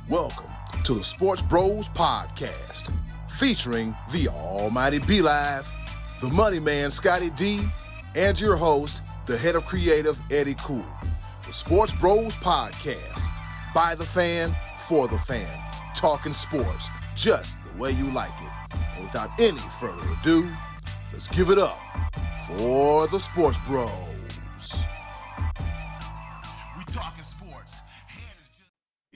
Welcome to the Sports Bros Podcast, featuring the almighty B-Live, the money man Scotty D, and your host, the head of creative Eddy Kool. The Sports Bros Podcast, by the fan, for the fan, talking sports just the way you like it. And without any further ado, let's give it up for the Sports Bros.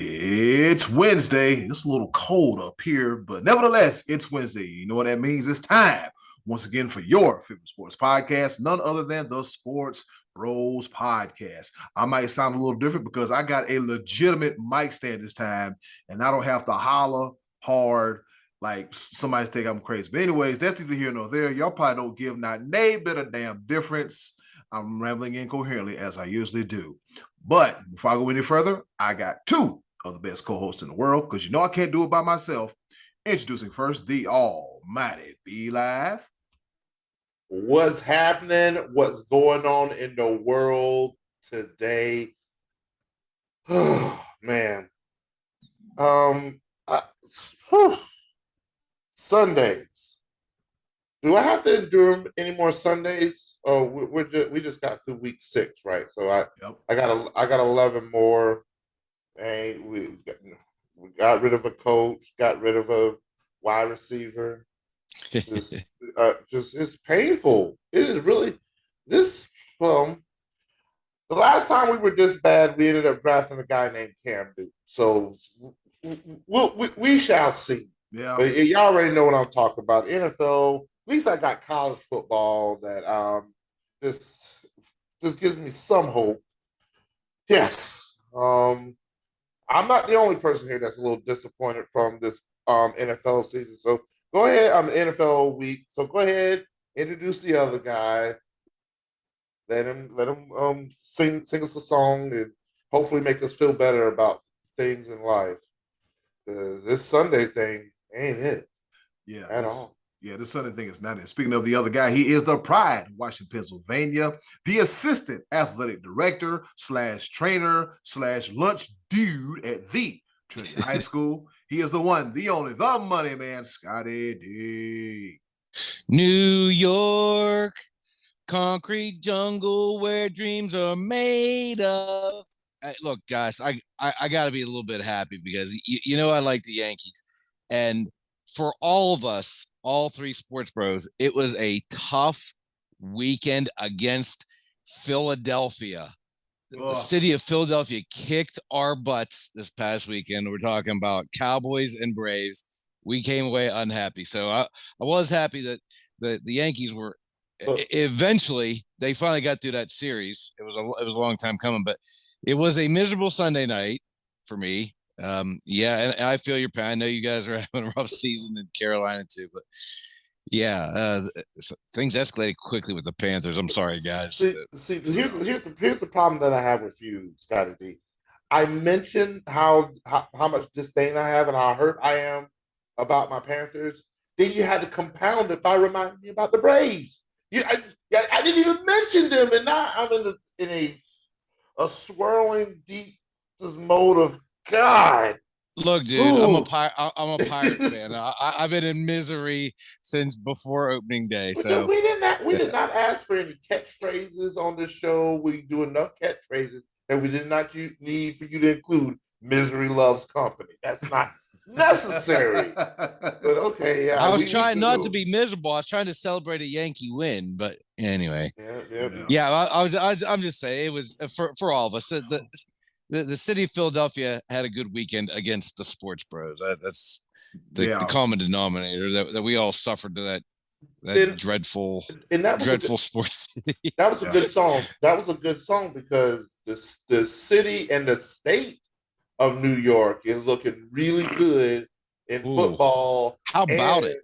It's Wednesday. It's a little cold up here, but nevertheless, it's Wednesday. You know what that means? It's time once again for your favorite sports podcast, none other than the Sports Bros Podcast. I might sound a little different because I got a legitimate mic stand this time, and I don't have to holler hard like somebody think I'm crazy. But anyways, that's neither here nor there. Y'all probably don't give not a bit of damn difference. I'm rambling incoherently as I usually do. But before I go any further, I got two of the best co-hosts in the world, because you know I can't do it by myself. Introducing first, the almighty B-Live. What's happening? What's going on in the world today? Oh, man. Sundays. Do I have to endure any more Sundays? Oh, we just got through week 6, right? So I got 11 more. And we got rid of a coach, got rid of a wide receiver. Just it's painful. It is really this. The last time we were this bad, we ended up drafting a guy named Cam Newton. So we shall see. Yeah, but y'all already know what I'm talking about. NFL. At least I got college football that just gives me some hope. Yes. I'm not the only person here that's a little disappointed from this NFL season. So go ahead. I'm the NFL week. So go ahead, introduce the other guy. Let him sing us a song and hopefully make us feel better about things in life. Because this Sunday thing ain't it. Yeah. At all. Yeah, this Sunday thing is not it. Speaking of the other guy, he is the pride of Washington, Pennsylvania, the assistant athletic director / trainer / lunch dude at the Trinity High School. He is the one, the only, the money man, Scotty D. New York, concrete jungle where dreams are made of. Look, guys, I got to be a little bit happy because, you know, I like the Yankees. And for all of us, all three sports bros, it was a tough weekend against Philadelphia. The city of Philadelphia kicked our butts this past weekend. We're talking about Cowboys and Braves. We came away unhappy. So I was happy that the Yankees were eventually, they finally got through that series. It was a long time coming, but it was a miserable Sunday night for me. Yeah, and I feel your pain. I know you guys are having a rough season in Carolina too, but yeah, things escalated quickly with the Panthers. I'm sorry, guys. See, here's the problem that I have with you, Scotty D. I mentioned how much disdain I have and how hurt I am about my Panthers. Then you had to compound it by reminding me about the Braves. I didn't even mention them, and now I'm in a swirling deep mode of God. Look, dude, ooh. I'm a Pirate fan. I've been in misery since before opening day. So we did not ask for any catchphrases on this show. We do enough catchphrases that we did not need for you to include "Misery loves company." That's not necessary. But okay, yeah. I was trying not to be miserable. I was trying to celebrate a Yankee win, but anyway. Yeah. I'm just saying it was for all of us. The city of Philadelphia had a good weekend against the sports bros. That's the common denominator that we all suffered to that dreadful sports city. That was a good song. That was a good song because the city and the state of New York is looking really good in football. How about it?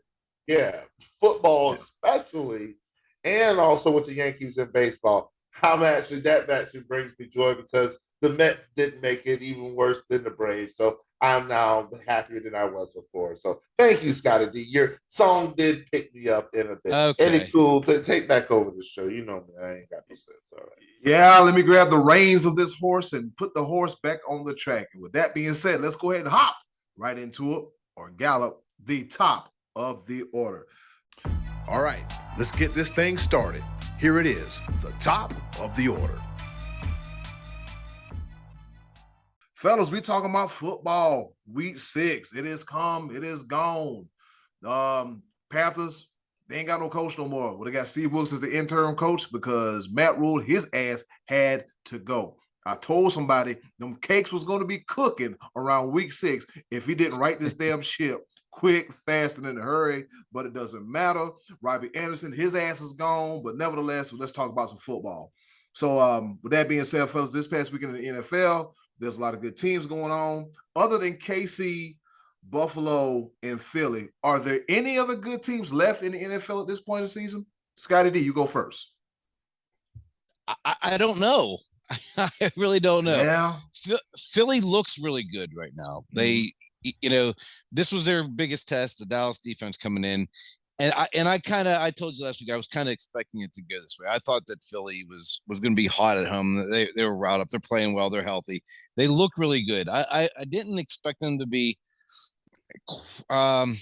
Yeah, football especially, and also with the Yankees in baseball. That actually brings me joy because the Mets didn't make it even worse than the Braves. So I'm now happier than I was before. So thank you, Scotty D. Your song did pick me up in a bit. Okay. Eddy Kool, take back over the show. You know me, I ain't got no sense. All right. Yeah, let me grab the reins of this horse and put the horse back on the track. And with that being said, let's go ahead and hop right into it, or gallop the top of the order. All right, let's get this thing started. Here it is, the top of the order. Fellas, we talking about football. Week 6. It is come. It is gone. Panthers, they ain't got no coach no more. Well, they got Steve Wilkes as the interim coach because Matt Rule, his ass had to go. I told somebody them cakes was going to be cooking around week 6 if he didn't right this damn ship quick, fast, and in a hurry. But it doesn't matter. Robbie Anderson, his ass is gone. But nevertheless, let's talk about some football. So with that being said, fellas, this past weekend in the NFL, there's a lot of good teams going on. Other than KC, Buffalo, and Philly, are there any other good teams left in the NFL at this point of the season? Scotty D, you go first. I don't know. I really don't know. Yeah. Philly looks really good right now. They, this was their biggest test, the Dallas defense coming in. And I told you last week, I was kind of expecting it to go this way. I thought that Philly was going to be hot at home. They were riled up. They're playing well. They're healthy. They look really good. I didn't expect them to be, I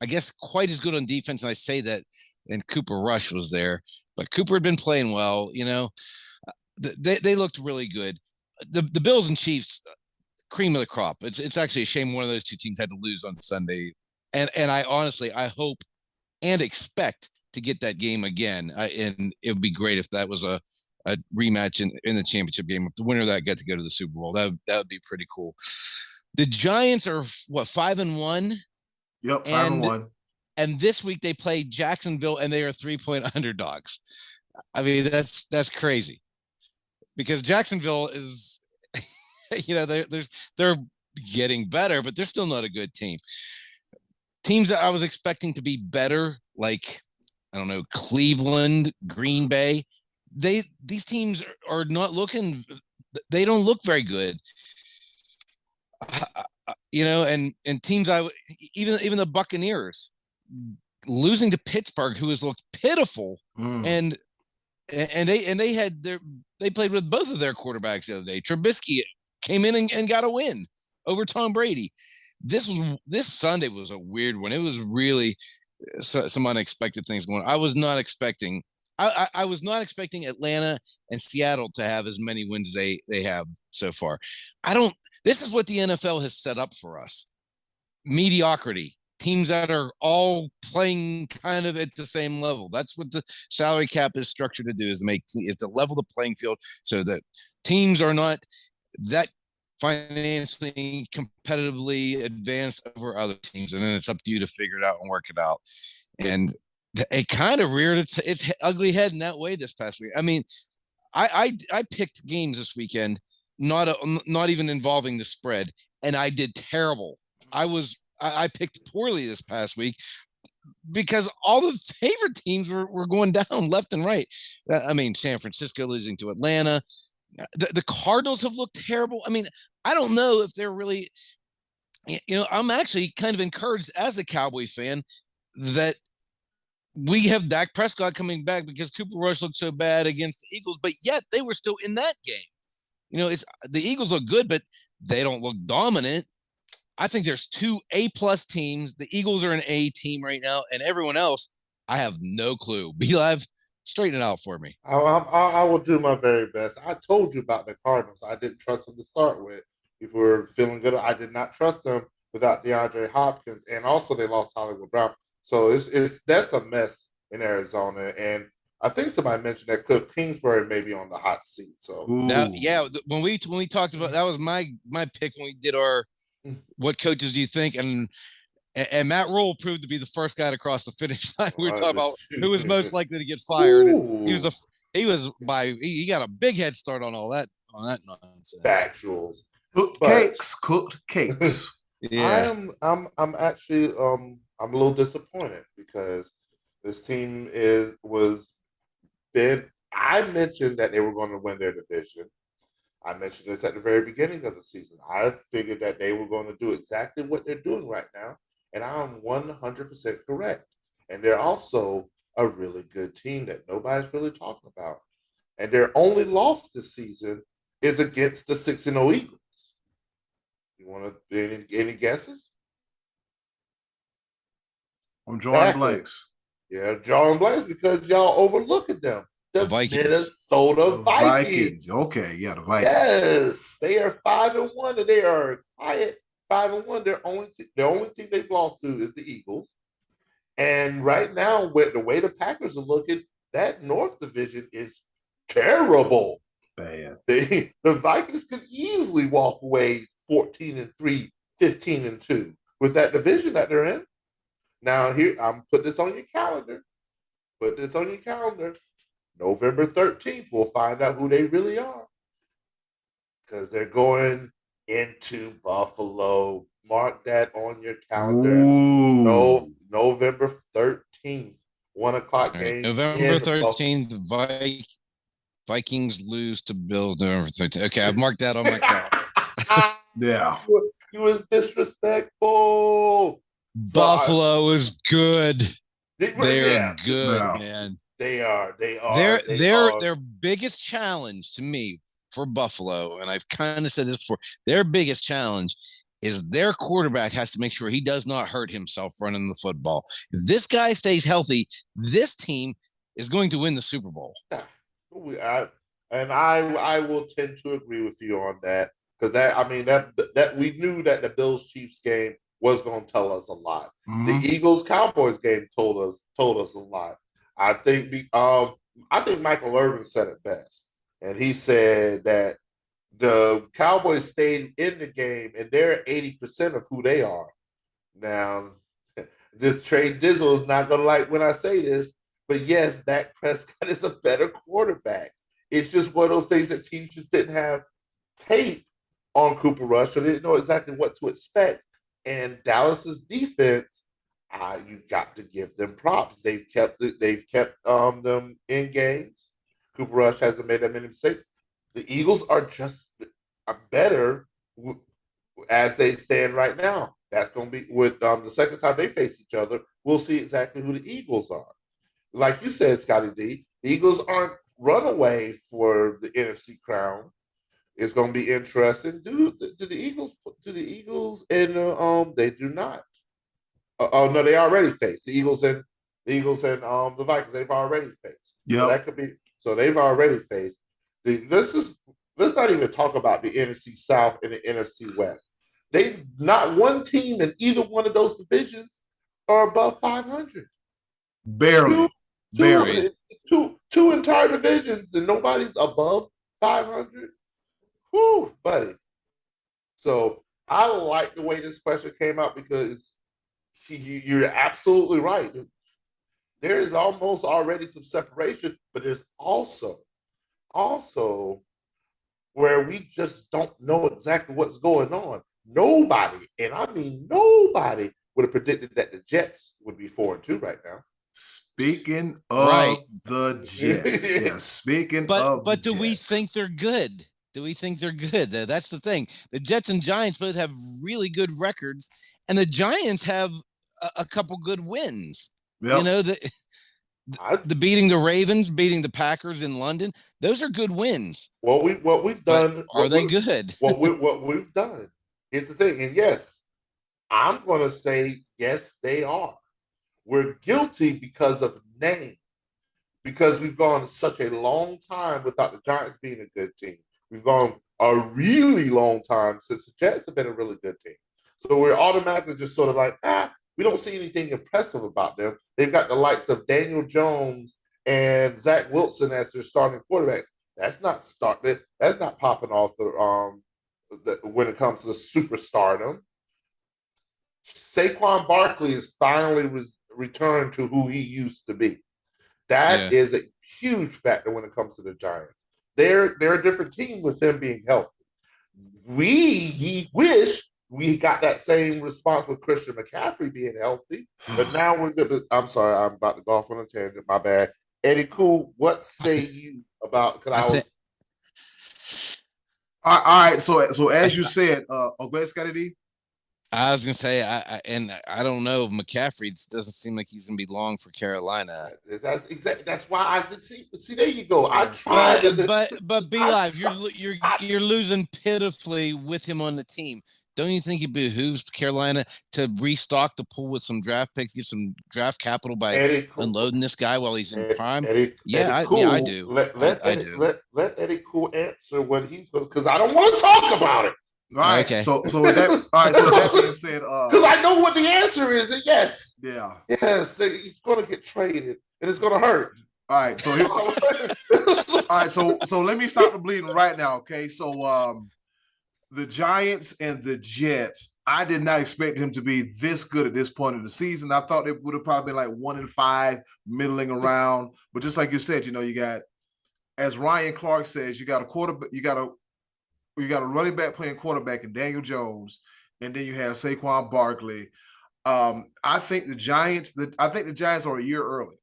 guess, quite as good on defense. And I say that, and Cooper Rush was there, but Cooper had been playing well. They looked really good. The Bills and Chiefs, cream of the crop. It's actually a shame one of those two teams had to lose on Sunday. And I honestly, I hope and expect to get that game again. And it would be great if that was a rematch in the championship game. If the winner of that got to go to the Super Bowl, that would be pretty cool. The Giants are 5-1. Yep, 5-1. And this week they play Jacksonville, and they are 3-point underdogs. I mean, that's crazy, because Jacksonville is, they're getting better, but they're still not a good team. Teams that I was expecting to be better, like, I don't know, Cleveland, Green Bay, these teams are not looking, they don't look very good. And teams even the Buccaneers losing to Pittsburgh, who has looked pitiful, and they played with both of their quarterbacks the other day. Trubisky came in and got a win over Tom Brady. This Sunday was a weird one. It was really some unexpected things going on. I was not expecting Atlanta and Seattle to have as many wins as they have so far. This is what the NFL has set up for us. Mediocrity. Teams that are all playing kind of at the same level. That's what the salary cap is structured to do, is to level the playing field so that teams are not that financially competitively advanced over other teams. And then it's up to you to figure it out and work it out. And it kind of reared its ugly head in that way this past week. I mean, I picked games this weekend, not even involving the spread, and I did terrible. I picked poorly this past week because all the favorite teams were going down left and right. I mean, San Francisco losing to Atlanta. The Cardinals have looked terrible. I mean, I don't know if they're really, I'm actually kind of encouraged as a Cowboy fan that we have Dak Prescott coming back, because Cooper Rush looked so bad against the Eagles, but yet they were still in that game. It's the Eagles look good, but they don't look dominant. I think there's 2 A+ teams. The Eagles are an A team right now, and everyone else, I have no clue. BLive, straighten it out for me. I will do my very best. I told you about the Cardinals. I didn't trust them to start with. If we were feeling good, I did not trust them without DeAndre Hopkins, and also they lost Hollywood Brown. So that's a mess in Arizona. And I think somebody mentioned that Cliff Kingsbury may be on the hot seat. So when we talked about, that was my pick when we did our what coaches do you think, and Matt Rule proved to be the first guy to cross the finish line. We were talking about who was most likely to get fired. He got a big head start on all that nonsense. Factuals. Cooked cakes. Yeah. I'm actually I'm a little disappointed because this team I mentioned that they were going to win their division. I mentioned this at the very beginning of the season. I figured that they were going to do exactly what they're doing right now, and I'm 100% correct. And they're also a really good team that nobody's really talking about. And their only loss this season is against the 6-0 Eagles. You want to any guesses? I'm drawing blanks. Yeah, drawing blanks because y'all overlooking them. The Vikings. Minnesota Vikings. Okay, yeah, the Vikings. Yes, they are 5-1, and they are quiet 5-1. The only thing they've lost to is the Eagles. And right now, with the way the Packers are looking, that North Division is terrible. Bad. The Vikings could easily walk away 14-3, 15-2 with that division that they're in. Now, here, I'm putting this on your calendar. Put this on your calendar. November 13th, we'll find out who they really are. Because they're going into Buffalo. Mark that on your calendar. Ooh. November 13th, 1 o'clock game. November 13th, Vikings lose to Bills. November 13th. Okay, I've marked that on my calendar. Yeah. You was disrespectful. Buffalo is good. They're good, Yeah. man. They are. Their biggest challenge to me for Buffalo, and I've kind of said this before, their biggest challenge is their quarterback has to make sure he does not hurt himself running the football. If this guy stays healthy, this team is going to win the Super Bowl. I will tend to agree with you on that because that we knew that the Bills Chiefs game was going to tell us a lot. Mm-hmm. The Eagles Cowboys game told us a lot. I think Michael Irvin said it best, and he said that the Cowboys stayed in the game, and they're 80% of who they are. Now, this Trey Dizzle is not going to like when I say this, but yes, Dak Prescott is a better quarterback. It's just one of those things that teams just didn't have tape on Cooper Rush, so they didn't know exactly what to expect. And Dallas's defense, you got to give them props. They've kept them in games. Cooper Rush hasn't made that many mistakes. The Eagles are just better as they stand right now. That's going to be with the second time they face each other. We'll see exactly who the Eagles are. Like you said, Scotty D, the Eagles aren't runaway for the NFC crown. It's going to be interesting. Do the Eagles and they do not. Oh no, they already faced the Eagles and the Vikings. They've already faced. Yeah, so that could be. So they've already faced. Let's not even talk about the NFC South and the NFC West. They not one team in either one of those divisions are above 500. Barely. Two entire divisions and nobody's above 500. Whew, buddy. So I like the way this question came out because you're absolutely right. There is almost already some separation, but there's also where we just don't know exactly what's going on. Nobody, and I mean nobody, would have predicted that the Jets would be 4-2 right now. Speaking of the Jets, yeah. But do we think they're good? Do we think they're good? That's the thing. The Jets and Giants both have really good records, and the Giants have a couple good wins. Yep. You know, the beating the Ravens, beating the Packers in London, those are good wins. What we've done. Are they good? what we've done. Here's the thing, and yes, I'm going to say yes, they are. We're guilty because of name, because we've gone such a long time without the Giants being a good team. We've gone a really long time since the Jets have been a really good team. So we're automatically just sort of like, we don't see anything impressive about them. They've got the likes of Daniel Jones and Zach Wilson as their starting quarterbacks. That's not popping off when it comes to superstardom. Saquon Barkley is finally returned to who he used to be. That is a huge factor when it comes to the Giants. They're a different team with them being healthy. We wish we got that same response with Christian McCaffrey being healthy, but now I'm sorry, I'm about to go off on a tangent. My bad. Eddy Kool, what say you about? All right. So as you said, go ahead, Scotty D. I was gonna say, I don't know. McCaffrey doesn't seem like he's gonna be long for Carolina. That's exactly. That's why I did see. There you go. I Yes. tried. But be live. You're losing pitifully with him on the team. Don't you think it behooves Carolina to restock the pool with some draft picks, get some draft capital by Eddy Kool, unloading this guy while he's in prime? Eddy Kool, I do. I do. Let Eddy Kool answer what he's because I don't want to talk about it. All right. Okay. So with that, all right. So with that being said, because I know what the answer is. And yes. Yeah. Yes, he's going to get traded, and it's going to hurt. All right. So all right. So let me stop the bleeding right now. Okay. So the Giants and the Jets, I did not expect him to be this good at this point in the season. I thought it would have probably been like 1-5, middling around. But just like you said, you got, as Ryan Clark says, you got a quarterback, you got a running back playing quarterback in Daniel Jones, and then you have Saquon Barkley. I think the Giants are a year early.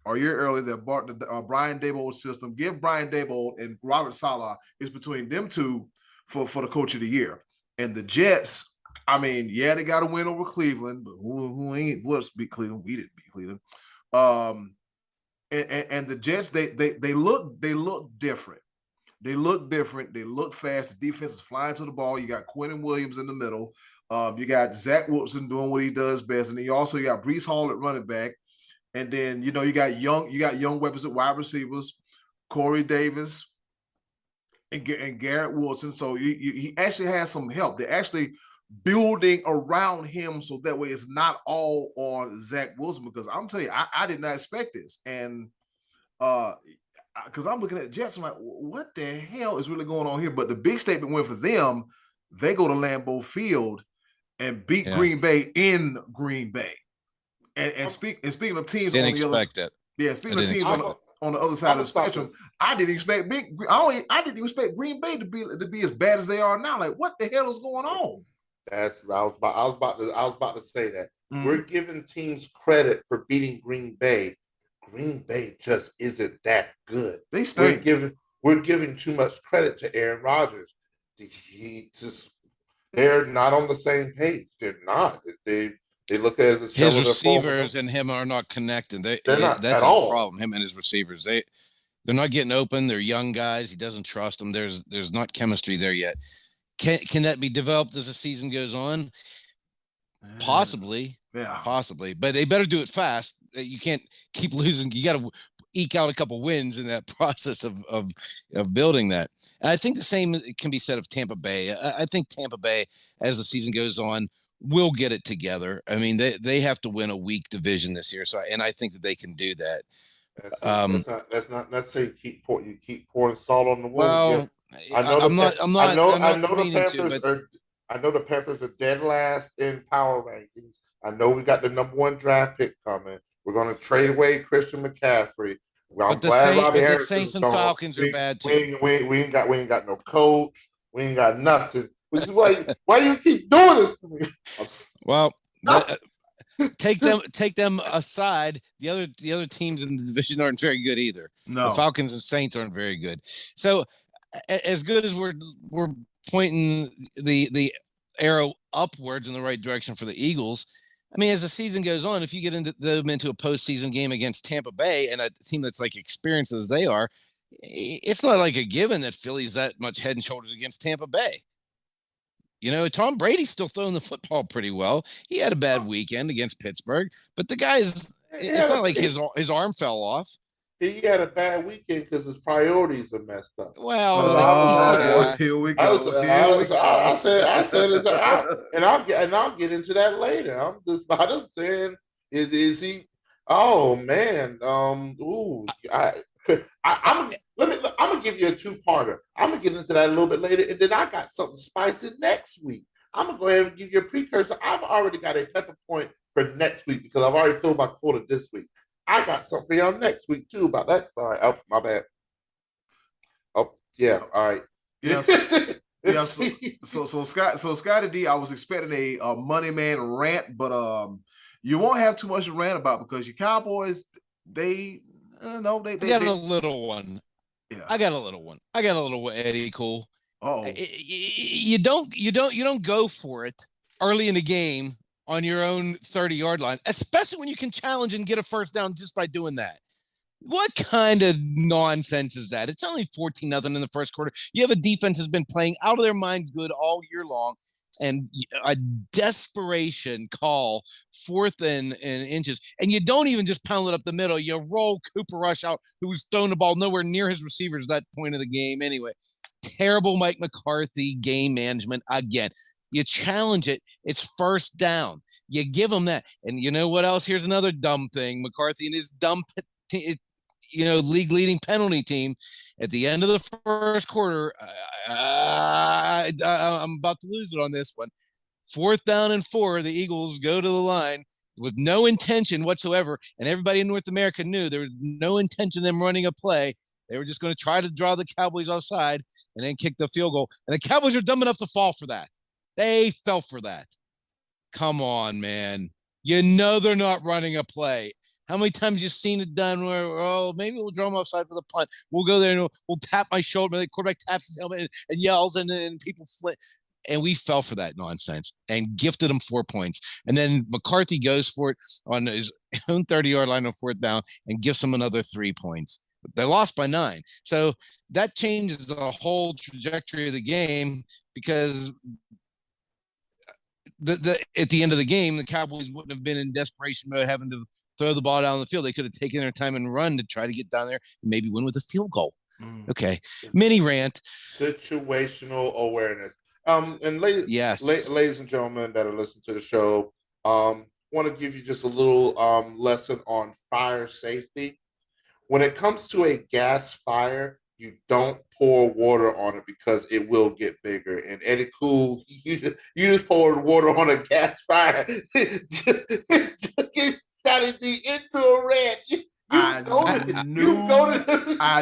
The Brian Daboll system. Give Brian Daboll and Robert Saleh is between them two for the coach of the year. And the Jets, I mean, yeah, they got to win over Cleveland, but who else beat Cleveland? We didn't beat Cleveland. And the Jets, they look different. They look different. They look fast. The defense is flying to the ball. You got Quentin Williams in the middle. You got Zach Wilson doing what he does best, and then you also got Breece Hall at running back. And then you got young weapons at wide receivers, Corey Davis and Garrett Wilson. So he actually has some help. They're actually building around him so that way it's not all on Zach Wilson, because I'm telling you, I did not expect this. And because I'm looking at Jets, I'm like, what the hell is really going on here? But the big statement win for them. They go to Lambeau Field and beat Green Bay in Green Bay. And speaking of teams, Didn't expect it. Yeah, speaking of teams on the other side of the spectrum, I didn't expect Green Bay to be as bad as they are now. Like, what the hell is going on? I was about to say that. Mm-hmm. We're giving teams credit for beating Green Bay. Green Bay just isn't that good. They stink. We're giving too much credit to Aaron Rodgers. They're not on the same page. They're not. They look at his receivers and him are not connecting. They're not. That's at all. Problem. Him and his receivers. They're not getting open. They're young guys. He doesn't trust them. There's not chemistry there yet. Can that be developed as the season goes on? Possibly. Yeah. Possibly. But they better do it fast. You can't keep losing. You got to eke out a couple wins in that process of building that. And I think the same can be said of Tampa Bay. I think Tampa Bay, as the season goes on, will get it together. I mean, they have to win a weak division this year. And I think that they can do that. That's not necessarily you keep pouring salt on the wound. Well, I know the Panthers are dead last in power rankings. I know we got the number 1 draft pick coming. We're going to trade away Christian McCaffrey. But the Saints and Falcons are bad too. We ain't got no coach. We ain't got nothing. Why you keep doing this to me? Well, take them aside. The other teams in the division aren't very good either. No, the Falcons and Saints aren't very good. So, as good as we're pointing the arrow upwards in the right direction for the Eagles, I mean, as the season goes on, if you get into a postseason game against Tampa Bay and a team that's like experienced as they are, it's not like a given that Philly's that much head and shoulders against Tampa Bay. Tom Brady's still throwing the football pretty well. He had a bad weekend against Pittsburgh, but the guy's it's not like his arm fell off. He had a bad weekend because his priorities are messed up. Well, here we go. I said, and I'll get into that later. I'm just about to saying, is he? Oh man, I'm gonna give you a 2-parter. I'm gonna get into that a little bit later, and then I got something spicy next week. I'm gonna go ahead and give you a precursor. I've already got a pepper point for next week because I've already filled my quota this week. I got something for y'all next week too about that. Sorry, my bad. Oh yeah, all right. Yes. Yeah. So Scotty D, I was expecting a money man rant, but you won't have too much to rant about because your Cowboys, they got a little one. Yeah. I got a little one. Eddy Kool. Oh, You don't go for it early in the game on your own 30-yard line, especially when you can challenge and get a first down just by doing that. What kind of nonsense is that? It's only 14-0 in the first quarter. You have a defense that's been playing out of their minds good all year long, and a desperation call, fourth and inches, and you don't even just pound it up the middle. You roll Cooper Rush out, who was throwing the ball nowhere near his receivers at that point of the game anyway. Terrible Mike McCarthy game management again. You challenge it. It's first down. You give them that. And you know what else? Here's another dumb thing. McCarthy and his dumb league leading penalty team at the end of the first quarter. I'm about to lose it on this one. 4th down and 4, the Eagles go to the line with no intention whatsoever. And everybody in North America knew there was no intention of them running a play. They were just going to try to draw the Cowboys offside and then kick the field goal. And the Cowboys are dumb enough to fall for that. They fell for that. Come on, man. You know they're not running a play. How many times you've seen it done where, maybe we'll draw them offside for the punt. We'll go there and we'll tap my shoulder. The quarterback taps his helmet and yells and people flip. And we fell for that nonsense and gifted them 4 points. And then McCarthy goes for it on his own 30-yard line on 4th down and gives them another 3 points. They lost by 9. So that changes the whole trajectory of the game because at the end of the game, the Cowboys wouldn't have been in desperation mode having to throw the ball down the field. They could have taken their time and run to try to get down there and maybe win with a field goal. Okay. Mini rant. Situational awareness. And ladies and gentlemen that are listening to the show, want to give you just a little lesson on fire safety. When it comes to a gas fire, you don't pour water on it because it will get bigger. And Eddy Kool, you just poured water on a gas fire. Started into a rant. I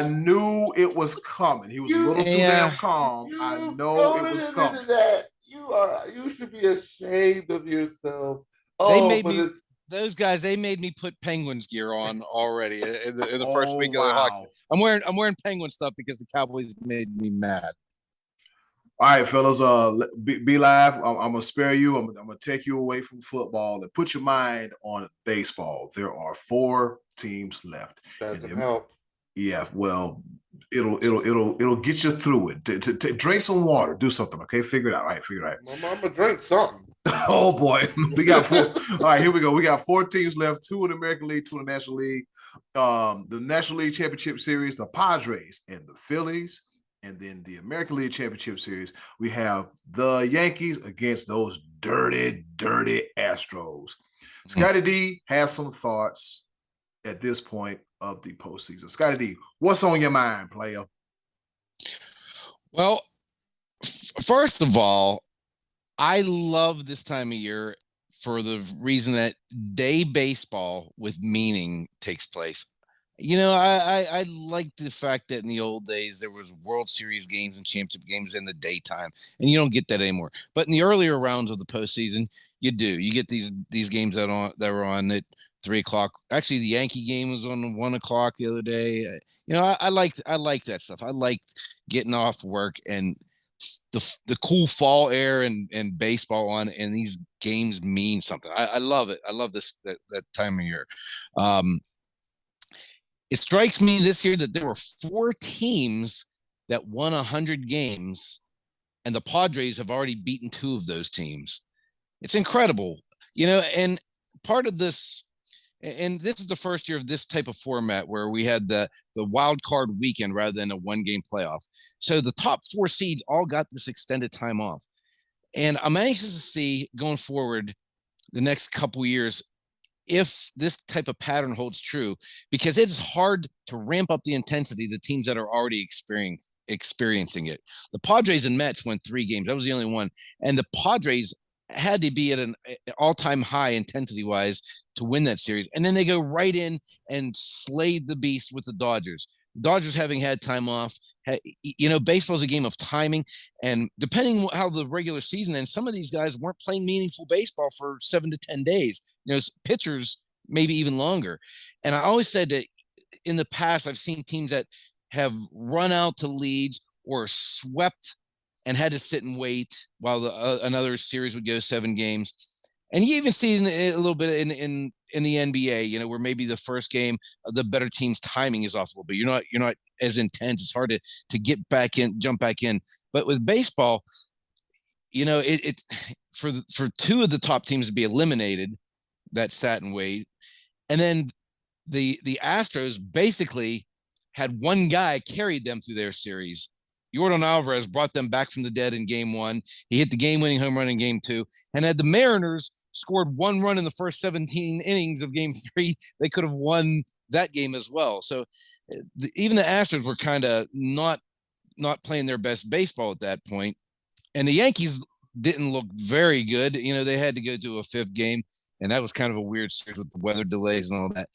knew it was coming. He was a little too damn calm. I know it was coming. You should be ashamed of yourself. Those guys, they made me put Penguins gear on already in the first week of the Hawks. I'm wearing Penguin stuff because the Cowboys made me mad. All right, fellas, be live. I'm gonna spare you. I'm gonna take you away from football and put your mind on baseball. There are 4 teams left. Doesn't help. Yeah, well, it'll get you through it. To drink some water, do something. Okay, figure it out. All right, figure it out. I'm gonna drink something. Oh boy, we got 4. All right, here we go. We got 4 teams left: 2 in the American League, 2 in the National League. The National League Championship Series, the Padres and the Phillies. And then the American League Championship Series, we have the Yankees against those dirty, dirty Astros. Scotty D has some thoughts at this point of the postseason. Scotty D, what's on your mind, player? Well, first of all, I love this time of year for the reason that day baseball with meaning takes place. You know, I like the fact that in the old days there was World Series games and championship games in the daytime, and you don't get that anymore. But in the earlier rounds of the postseason, you do. You get these games that were on at 3 o'clock. Actually, the Yankee game was on 1 o'clock the other day. You know, I like that stuff. I liked getting off work and the cool fall air and baseball on, and these games mean something. I love it. I love that time of year. It strikes me this year that there were 4 teams that won 100 games, and the Padres have already beaten 2 of those teams. It's incredible, you know, and part of this, and this is the first year of this type of format where we had the wild card weekend rather than a 1-game playoff. So the top 4 seeds all got this extended time off. And I'm anxious to see going forward the next couple years if this type of pattern holds true, because it's hard to ramp up the intensity to teams that are already experiencing it. The Padres and Mets won 3 games. That was the only one. And the Padres had to be at an all-time high intensity-wise to win that series. And then they go right in and slayed the beast with the Dodgers. Dodgers having had time off. You know, baseball is a game of timing. And depending how the regular season ends, some of these guys weren't playing meaningful baseball for 7 to 10 days. You know, pitchers maybe even longer. And I always said that in the past, I've seen teams that have run out to leads or swept and had to sit and wait while another series would go 7 games. And you even see a little bit in the NBA, where maybe the first game, the better team's timing is off a little bit. You're not as intense. It's hard to get back in, jump back in. But with baseball, it for 2 of the top teams to be eliminated that sat and wait, and then the Astros basically had one guy carried them through their series. Yordan Alvarez brought them back from the dead in game 1. He hit the game-winning home run in game 2, and had the Mariners scored 1 run in the first 17 innings of game 3, they could have won that game as well. So even the Astros were kind of not playing their best baseball at that point. And the Yankees didn't look very good. They had to go to a 5th game, and that was kind of a weird series with the weather delays and all that.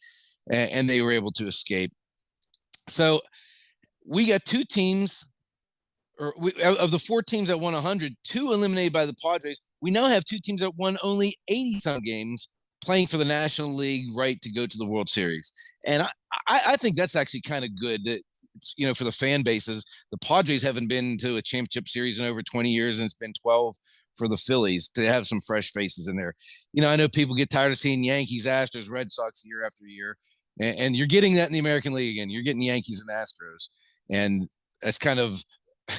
And they were able to escape. So we got 2 teams, of the 4 teams that won 100, 2 eliminated by the Padres. We now have 2 teams that won only 80-some games playing for the National League right to go to the World Series. And I think that's actually kind of good. For the fan bases, the Padres haven't been to a championship series in over 20 years, and it's been 12 for the Phillies, to have some fresh faces in there. I know people get tired of seeing Yankees, Astros, Red Sox year after year, and you're getting that in the American League again. You're getting Yankees and Astros, and that's kind of,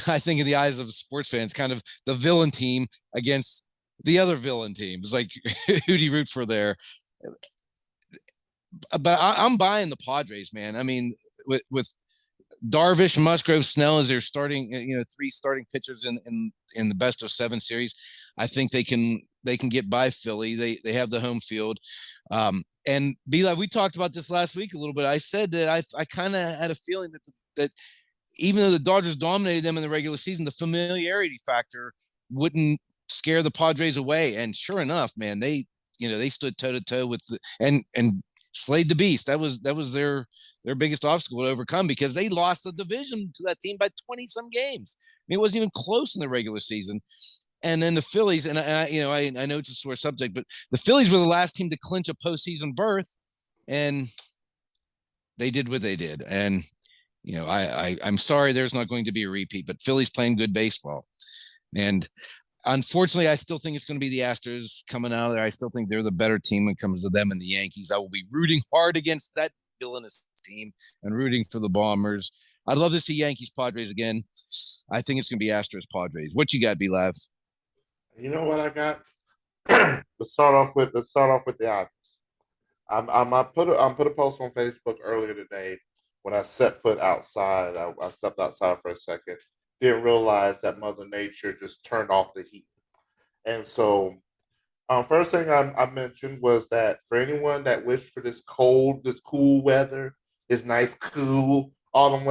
I think, in the eyes of sports fans, kind of the villain team against the other villain team. It's like, who do you root for there? But I'm buying the Padres, man. I mean, with Darvish, Musgrove, Snell as their starting, 3 starting pitchers in the best of 7 series, I think they can get by Philly. They have the home field. And B-Live, we talked about this last week a little bit. I said that I kind of had a feeling that even though the Dodgers dominated them in the regular season, the familiarity factor wouldn't scare the Padres away. And sure enough, man, they stood toe to toe with and slayed the beast. That was their biggest obstacle to overcome, because they lost the division to that team by 20-some games. I mean, it wasn't even close in the regular season. And then the Phillies, and I know it's a sore subject, but the Phillies were the last team to clinch a postseason berth, and they did what they did. And I'm sorry there's not going to be a repeat, but Philly's playing good baseball. And unfortunately, I still think it's going to be the Astros coming out of there. I still think they're the better team when it comes to them and the Yankees. I will be rooting hard against that villainous team and rooting for the Bombers. I'd love to see Yankees Padres again. I think it's going to be Astros Padres. What you got, B-Lav? You know what I got? Let's start off with the obvious. I put a post on Facebook earlier today. When I set foot outside, I stepped outside for a second. Didn't realize that Mother Nature just turned off the heat. And so, first thing I mentioned was that for anyone that wished for this cool weather, this nice, cool autumn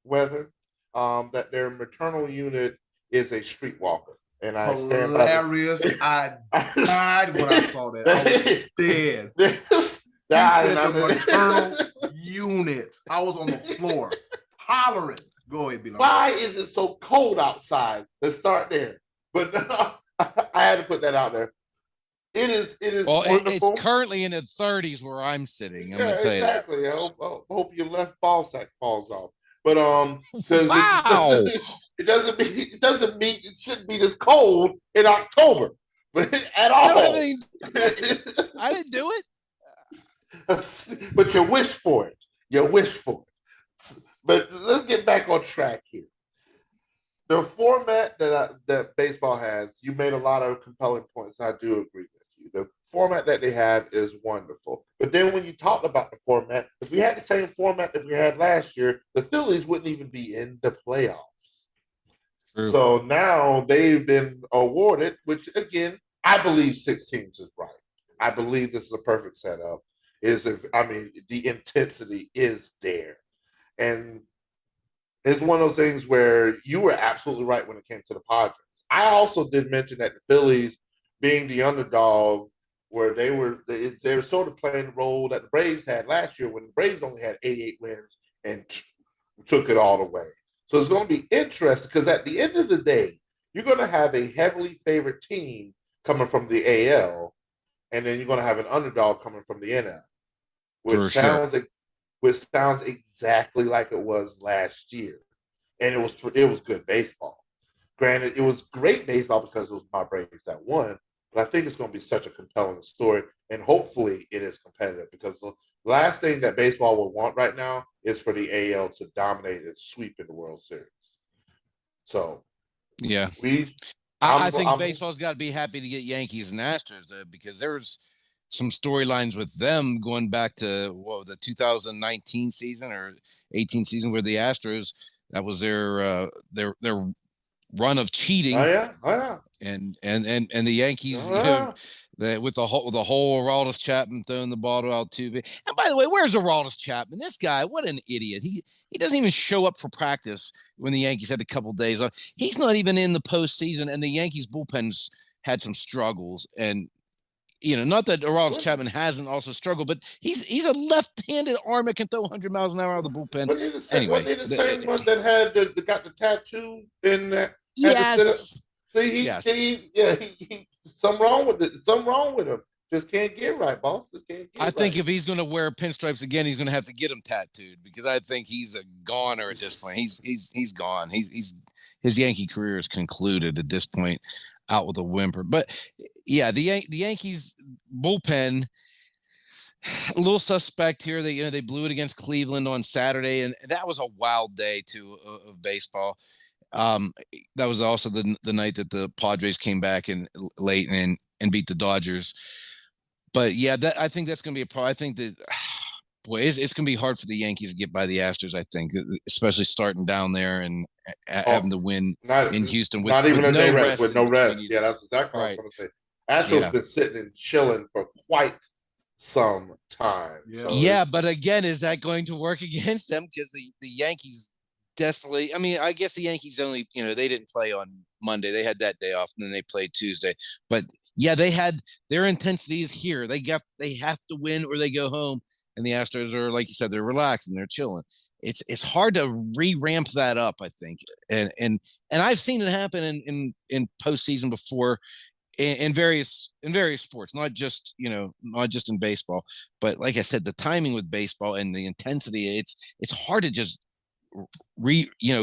weather, that their maternal unit is a streetwalker. And I stand by hilarious. I died when I saw that. I was dead. The maternal unit. I was on the floor hollering. Go ahead, Bilal. Why is it so cold outside? Let's start there. But I had to put that out there. It is well, wonderful. It's currently in the 30s where I'm sitting. I'm gonna tell exactly. you that. I hope your left ball sack falls off. But wow, it doesn't mean it shouldn't be this cold in October, but at all. I didn't do it. But you wish for it. But let's get back on track here. The format that baseball has, you made a lot of compelling points. I do agree with you. The format that they have is wonderful. But then when you talked about the format, if we had the same format that we had last year, the Phillies wouldn't even be in the playoffs. True. So now they've been awarded, which again, I believe 6 teams is right. I believe this is a perfect setup. The intensity is there. And it's one of those things where you were absolutely right when it came to the Padres. I also did mention that the Phillies, being the underdog, where they were sort of playing the role that the Braves had last year, when the Braves only had 88 wins and took it all the way. So it's going to be interesting, because at the end of the day, you're going to have a heavily favored team coming from the AL, and then you're going to have an underdog coming from the NL, which sounds exactly like it was last year, and it was good baseball. Granted, it was great baseball because it was my Braves that won, but I think it's going to be such a compelling story, and hopefully it is competitive because the last thing that baseball would want right now is for the AL to dominate and sweep in the World Series. So Yeah. we, I think baseball's got to be happy to get Yankees and Astros though, because there was some storylines with them going back to the 2019 season or 18 season where the Astros, that was their run of cheating. Oh yeah. And the Yankees, with the whole Aroldis Chapman throwing the ball out to. And by the way, where's Aroldis Chapman? This guy, what an idiot! He doesn't even show up for practice when the Yankees had a couple days off. He's not even in the postseason, and the Yankees bullpens had some struggles. And not that Aroldis Chapman hasn't also struggled, but he's a left-handed arm that can throw 100 miles an hour out of the bullpen. Wasn't he the same one that had got the tattoo in that? Yes. See, something wrong with it. Something wrong with him. Just can't get right, boss. Just can't get I think right. if he's going to wear pinstripes again, he's going to have to get him tattooed because I think he's a goner at this point. He's gone. His Yankee career is concluded at this point, out with a whimper. But yeah, the Yankees bullpen, a little suspect here. They blew it against Cleveland on Saturday, and that was a wild day too of baseball. That was also the night that the Padres came back in late and beat the Dodgers. But yeah, I think that's going to be a problem. I think that, boy, it's going to be hard for the Yankees to get by the Astros. I think, especially starting down there and having to win in Houston with no day rest. With no rest. Yeah, that's exactly right. what I was going to say. Astros been sitting and chilling for quite some time. Yeah, so but again, is that going to work against them? Because the Yankees desperately. I mean, I guess the Yankees only, they didn't play on Monday. They had that day off, and then they played Tuesday. But yeah, they had their intensity is here. They have to win or they go home. And the Astros are, like you said, they're relaxed and they're chilling. It's hard to re-ramp that up, I think. And I've seen it happen in postseason before in various sports, not just in baseball. But like I said, the timing with baseball and the intensity, it's hard to just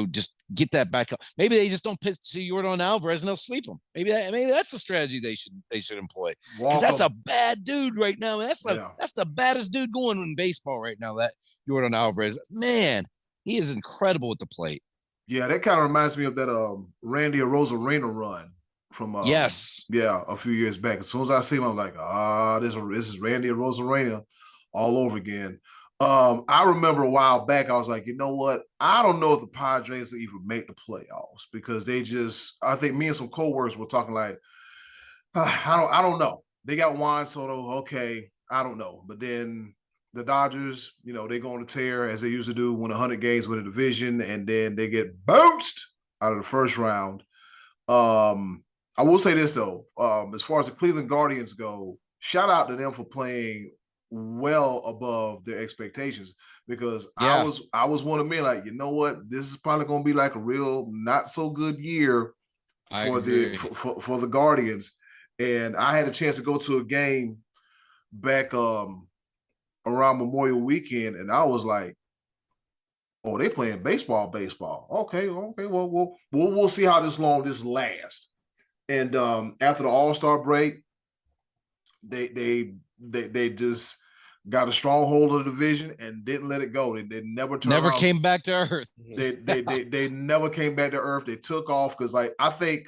just get that back up. Maybe they just don't pitch to Yordan Alvarez and they'll sweep them. Maybe that's the strategy they should employ. Because that's a bad dude right now. That's the baddest dude going in baseball right now. That Yordan Alvarez, man, he is incredible at the plate. Yeah, that kind of reminds me of that Randy Arozarena run from a few years back. As soon as I see him, I'm like, this is Randy Arozarena all over again. I remember a while back, I was like, you know what? I don't know if the Padres will even make the playoffs because I think me and some coworkers were talking like, I don't know. They got Juan Soto, okay, I don't know. But then the Dodgers, they go on a tear as they usually do, win 100 games, win a division, and then they get bounced out of the first round. I will say this though, as far as the Cleveland Guardians go, shout out to them for playing well above their expectations because I was one of me like, you know what, this is probably going to be like a real not so good year for the Guardians. And I had a chance to go to a game back around Memorial Weekend, and I was like, oh, they playing baseball. Okay, well we'll see how long this lasts. And after the All-Star break, they just got a stronghold of the division and didn't let it go. They never came back to earth. They never came back to earth. They took off because I think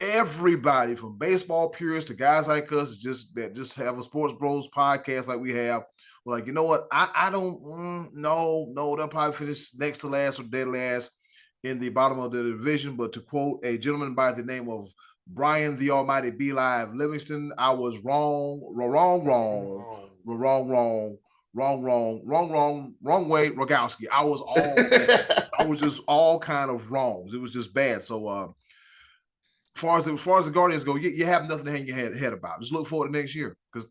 everybody from baseball purists to guys like us that just have a Sports Bros podcast like we have, we're like, you know what? I don't no, they'll probably finish next to last or dead last in the bottom of the division. But to quote a gentleman by the name of Brian the Almighty B Live Livingston, I was wrong way, Rogowski. I was just all kind of wrongs. It was just bad. So as far as the Guardians go, you have nothing to hang your head about. Just look forward to next year because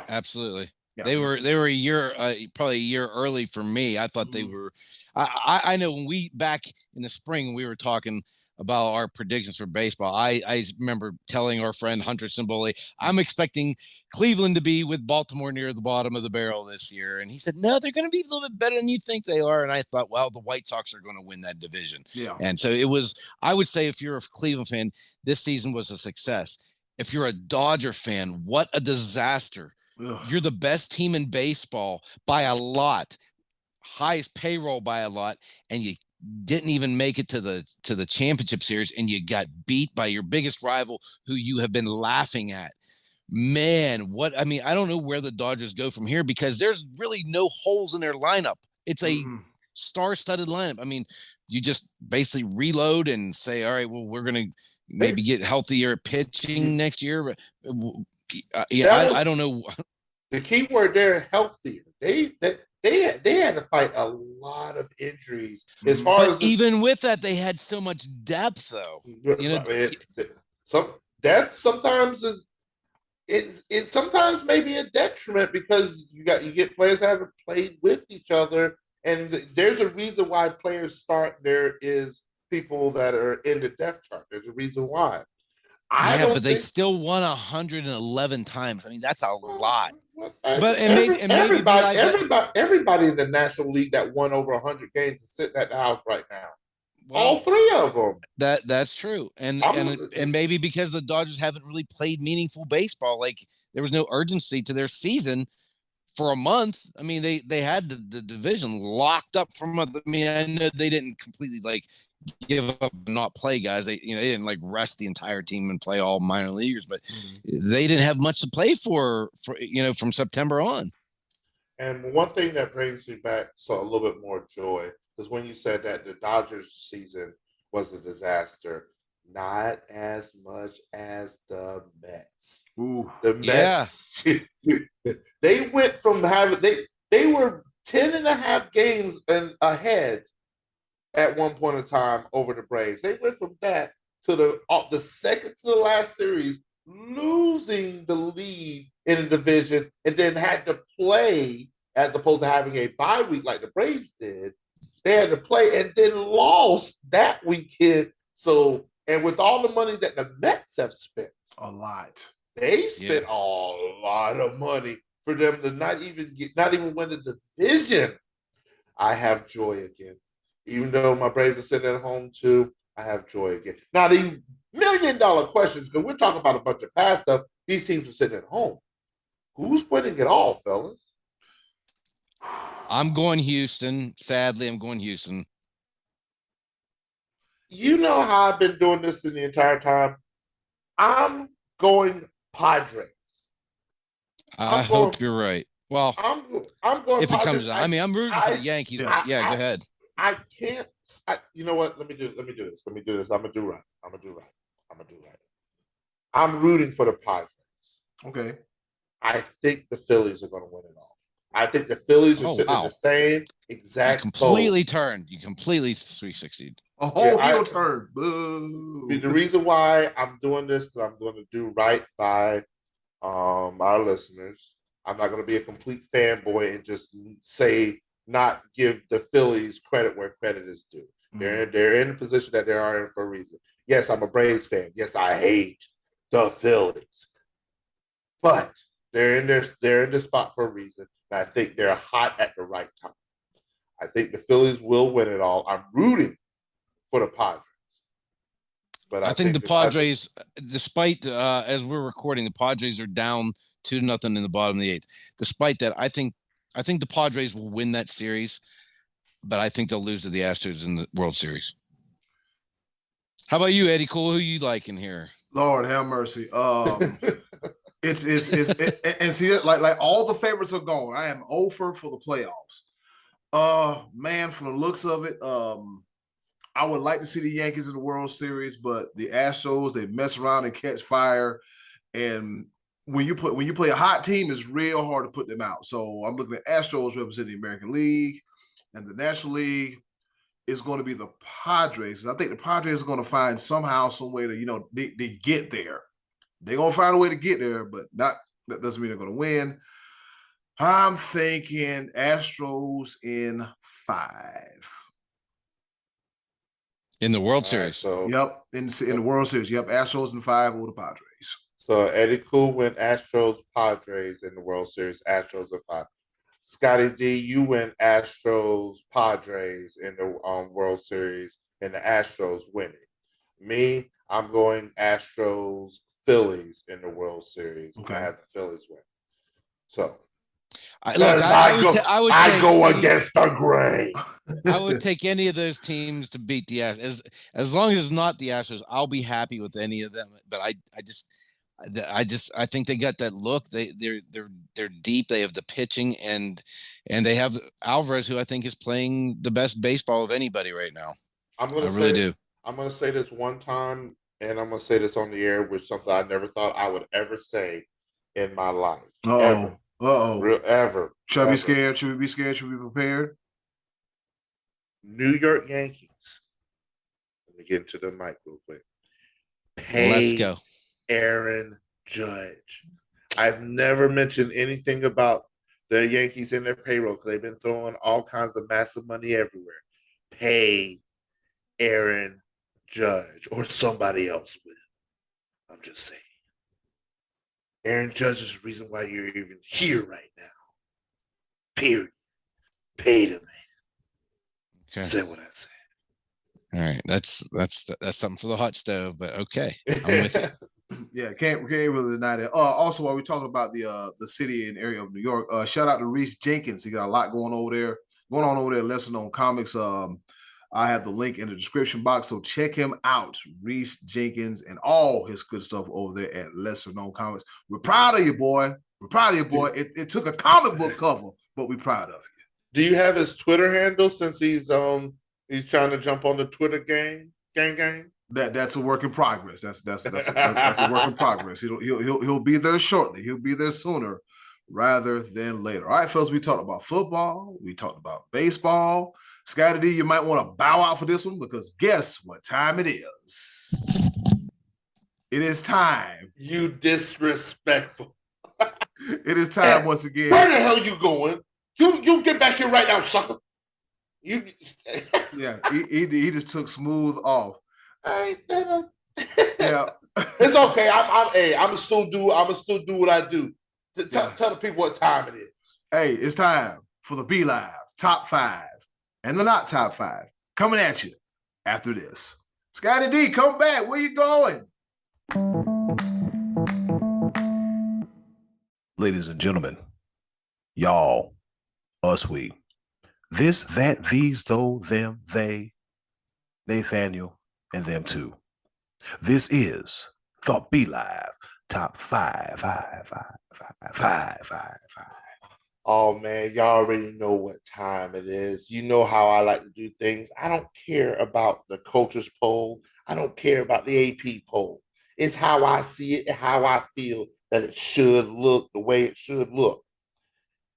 absolutely. Yeah. They were a year, probably a year early for me. I thought they were. I know when we back in the spring we were talking. about our predictions for baseball. I remember telling our friend Hunter Simboli, I'm expecting Cleveland to be with Baltimore near the bottom of the barrel this year. And he said, no, they're going to be a little bit better than you think they are. And I thought, well, the White Sox are going to win that division. Yeah. And so it was, I would say if you're a Cleveland fan, this season was a success. If you're a Dodger fan, what a disaster. Ugh. You're the best team in baseball by a lot, highest payroll by a lot, and you didn't even make it to the championship series, and you got beat by your biggest rival who you have been laughing at. Man, I don't know where the Dodgers go from here, because there's really no holes in their lineup. It's a star-studded lineup. I mean, you just basically reload and say, all right, well, we're going to maybe get healthier pitching next year. But I don't know. The key word there, healthier. They had to fight a lot of injuries. As far as even with that, they had so much depth, though. Some depth sometimes it sometimes may be a detriment, because you get players that haven't played with each other, and there's a reason why players start. There is people that are in the depth chart. There's a reason why. But they still won 111 times. I mean, that's a lot. But everybody in the National League that won over 100 games is sitting at the house right now. Well, all three of them. That's true, and maybe because the Dodgers haven't really played meaningful baseball, like there was no urgency to their season for a month. I mean, they had the division locked up for a month. I mean, I know they didn't completely give up and not play guys. They didn't rest the entire team and play all minor leaguers, but they didn't have much to play for from September on. And one thing that brings me back a little bit more joy is when you said that the Dodgers season was a disaster. Not as much as the Mets. Ooh. The Mets, they went from they were 10.5 games ahead at one point in time over the Braves. They went from that to the second to the last series, losing the lead in the division, and then had to play, as opposed to having a bye week like the Braves did. They had to play and then lost that weekend. So, and with all the money that the Mets have spent, a lot, they spent a lot of money for them to not even win the division. I have joy again. Even though my Braves are sitting at home too, I have joy again. Now, the $1 million questions, because we're talking about a bunch of past stuff, these teams are sitting at home. Who's winning it all, fellas? I'm going Houston. Sadly, I'm going Houston. You know how I've been doing this in the entire time? I'm going Padres. I hope you're right. Well, I'm going if Padres. It comes down. I mean, I'm rooting for the Yankees. Go ahead. I can't. You know what? Let me do this. I'm gonna do right. I'm rooting for the Padres. Okay. I think the Phillies are going to win it all. I think the Phillies are sitting in the same exact. You completely turned. You completely 360'd. A whole heel turn. Boo. The reason why I'm doing this, because I'm going to do right by our listeners. I'm not going to be a complete fanboy and just not give the Phillies credit where credit is due. They're in the position that they are in for a reason. Yes, I'm a Braves fan. Yes, I hate the Phillies, but they're in this spot for a reason. And I think they're hot at the right time. I think the Phillies will win it all. I'm rooting for the Padres. But I think the Padres, despite as we're recording, the Padres are down 2-0 in the bottom of the 8th. Despite that, I think the Padres will win that series, but I think they'll lose to the Astros in the World Series. How about you, Eddy Kool? Who you like in here? Lord have mercy. It's and see, like all the favorites are gone. I am over for the playoffs. Man, from the looks of it, I would like to see the Yankees in the World Series, but the Astros, they mess around and catch fire. And when you play a hot team, it's real hard to put them out. So I'm looking at Astros representing the American League, and the National League is going to be the Padres. And I think the Padres are going to find somehow, some way to, they get there. They're going to find a way to get there, but that doesn't mean they're going to win. I'm thinking Astros in 5. in the World All right, Series. so Yep, in the World Series. Yep, Astros in 5 over the Padres. So Eddy Kool went Astros Padres in the World Series. Astros are 5. Scotty D, you went Astros Padres in the World Series, and the Astros winning. Me, I'm going Astros Phillies in the World Series. Okay. I have the Phillies win. So I I go against the grain. I would take any of those teams to beat the Astros. As long as it's not the Astros, I'll be happy with any of them. But I think they got that look. They're deep. They have the pitching, and they have Alvarez, who I think is playing the best baseball of anybody right now. I really do. I'm going to say this one time, and I'm going to say this on the air, which something I never thought I would ever say in my life. Uh-oh. Ever. Should I be scared? Should we be scared? Should we be prepared? New York Yankees. Let me get into the mic real quick. Let's go. Aaron Judge. I've never mentioned anything about the Yankees and their payroll because they've been throwing all kinds of massive money everywhere. Pay Aaron Judge or somebody else will. I'm just saying. Aaron Judge is the reason why you're even here right now. Period. Pay the man. Okay. Say what I said. All right, that's something for the hot stove, but okay, I'm with it. Yeah, can't really deny that. Also, while we're talking about the city and area of New York, shout out to Reese Jenkins. He got a lot going on over there. Lesser Known Comics. I have the link in the description box, so check him out, Reese Jenkins, and all his good stuff over there at Lesser Known Comics. We're proud of you, boy. It took a comic book cover, but we're proud of you. Do you have his Twitter handle since he's trying to jump on the Twitter gang? That's a work in progress. That's a work in progress. He'll be there shortly. He'll be there sooner rather than later. All right, fellas, we talked about football. We talked about baseball. Scotty D, you might want to bow out for this one because guess what time it is? It is time. You disrespectful. It is time once again. Where the hell you going? You get back here right now, sucker. Yeah, he just took smooth off. I ain't better. Yeah. It's okay. I'm still do what I do. Tell the people what time it is. Hey, it's time for the B Live top 5 and the not top 5 coming at you after this. Scotty D, come back. Where you going? Ladies and gentlemen, y'all, us, we, this, that, these, though, them, they, Nathaniel, and them too. This is the B Live top 5. Oh man, y'all already know what time it is. You know how I like to do things. I don't care about the coaches poll. I don't care about the AP poll. It's how I see it and how I feel that it should look the way it should look.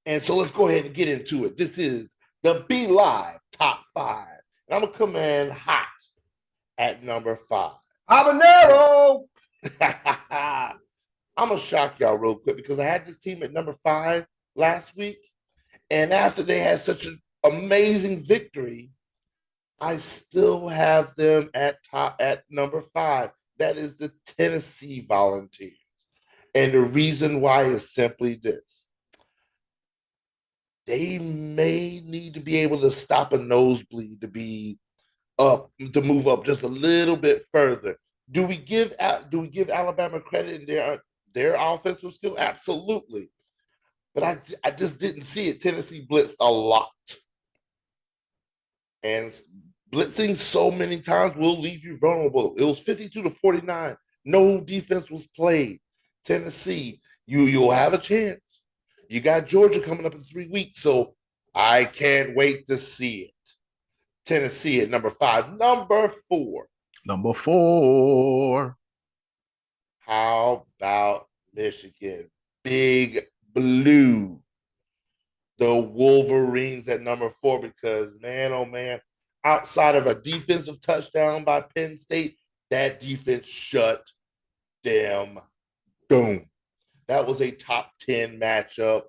And so let's go ahead and get into it. This is the B Live top 5. And I'm going to come in hot at number 5. Habanero! I'm going to shock y'all real quick because I had this team at number 5 last week. And after they had such an amazing victory, I still have them at number 5. That is the Tennessee Volunteers. And the reason why is simply this. They may need to be able to stop a nosebleed to move up just a little bit further. Do we give Alabama credit in their offensive skill? Absolutely. But I just didn't see it. Tennessee blitzed a lot. And blitzing so many times will leave you vulnerable. It was 52-49. No defense was played. Tennessee, you'll have a chance. You got Georgia coming up in 3 weeks, so I can't wait to see it. Tennessee at number 5. Number 4. Number 4. How about Michigan? Big Blue. The Wolverines at number 4 because, man, oh, man, outside of a defensive touchdown by Penn State, that defense shut them down. That was a top 10 matchup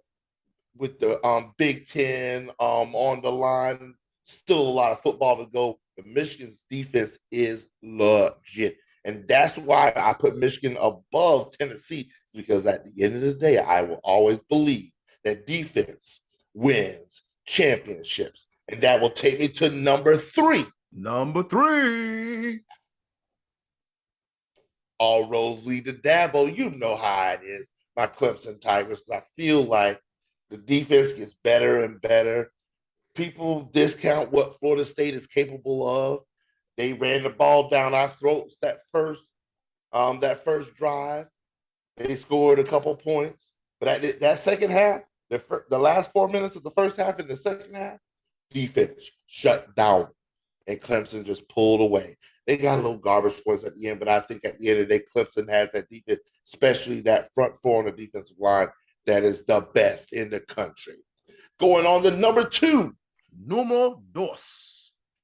with the Big Ten on the line. Still a lot of football to go. but Michigan's defense is legit. And that's why I put Michigan above Tennessee, because at the end of the day, I will always believe that defense wins championships. And that will take me to number 3. Number 3. All roads lead to Dabo. You know how it is, my Clemson Tigers. I feel like the defense gets better and better. People discount what Florida State is capable of. They ran the ball down our throats that first drive. They scored a couple points, but that second half, the last 4 minutes of the first half and the second half, defense shut down, and Clemson just pulled away. They got a little garbage points at the end, but I think at the end of the day, Clemson has that defense, especially that front four on the defensive line, that is the best in the country. Going on to number 2. Número 2.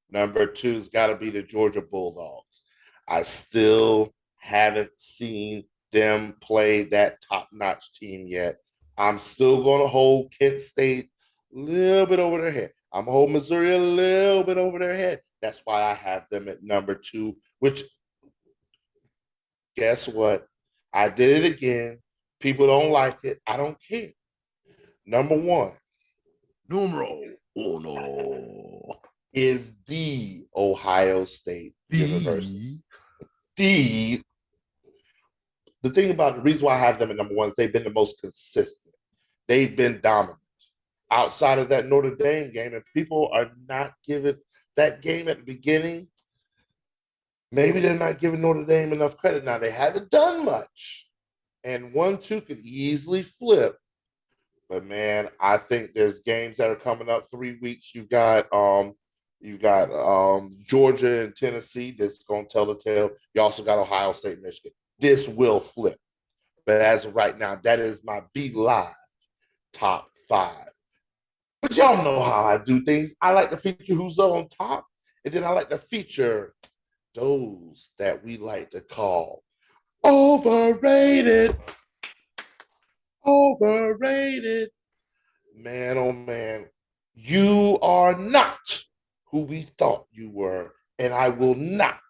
Number 2's got to be the Georgia Bulldogs. I still haven't seen them play that top-notch team yet. I'm still going to hold Kent State a little bit over their head. I'm going to hold Missouri a little bit over their head. That's why I have them at number 2, which, guess what? I did it again. People don't like it. I don't care. Number 1. Numero 1. Is the Ohio State University. The thing about the reason why I have them at number 1 is they've been the most consistent. They've been dominant. Outside of that Notre Dame game, and people are not giving that game at the beginning, maybe they're not giving Notre Dame enough credit. Now, they haven't done much, and 1-2 could easily flip. But, man, I think there's games that are coming up 3 weeks. You've got Georgia and Tennessee that's going to tell the tale. You also got Ohio State, Michigan. This will flip. But as of right now, that is my Be Live top 5. But y'all know how I do things. I like to feature who's on top, and then I like to feature those that we like to call overrated. Overrated. Man, oh man, you are not who we thought you were, and I will not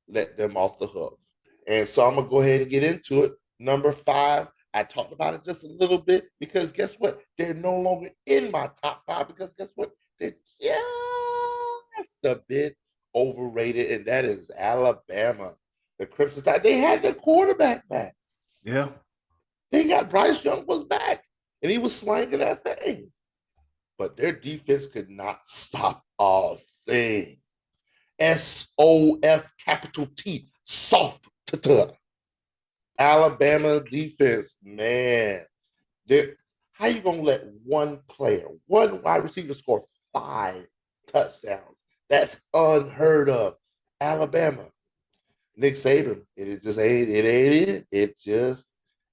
let them off the hook. And so I'm going to go ahead and get into it. Number 5, I talked about it just a little bit, because guess what? They're no longer in my top 5, because guess what? They're just a bit overrated, and that is Alabama. The Crimson Tide, they had their quarterback back. Yeah. They got Bryce Young was back, and he was slanging that thing. But their defense could not stop a thing. SOF capital T, soft. Alabama defense, man. How you going to let one player, one wide receiver score 5 touchdowns? That's unheard of. Alabama. Nick Saban, it just ain't it. It just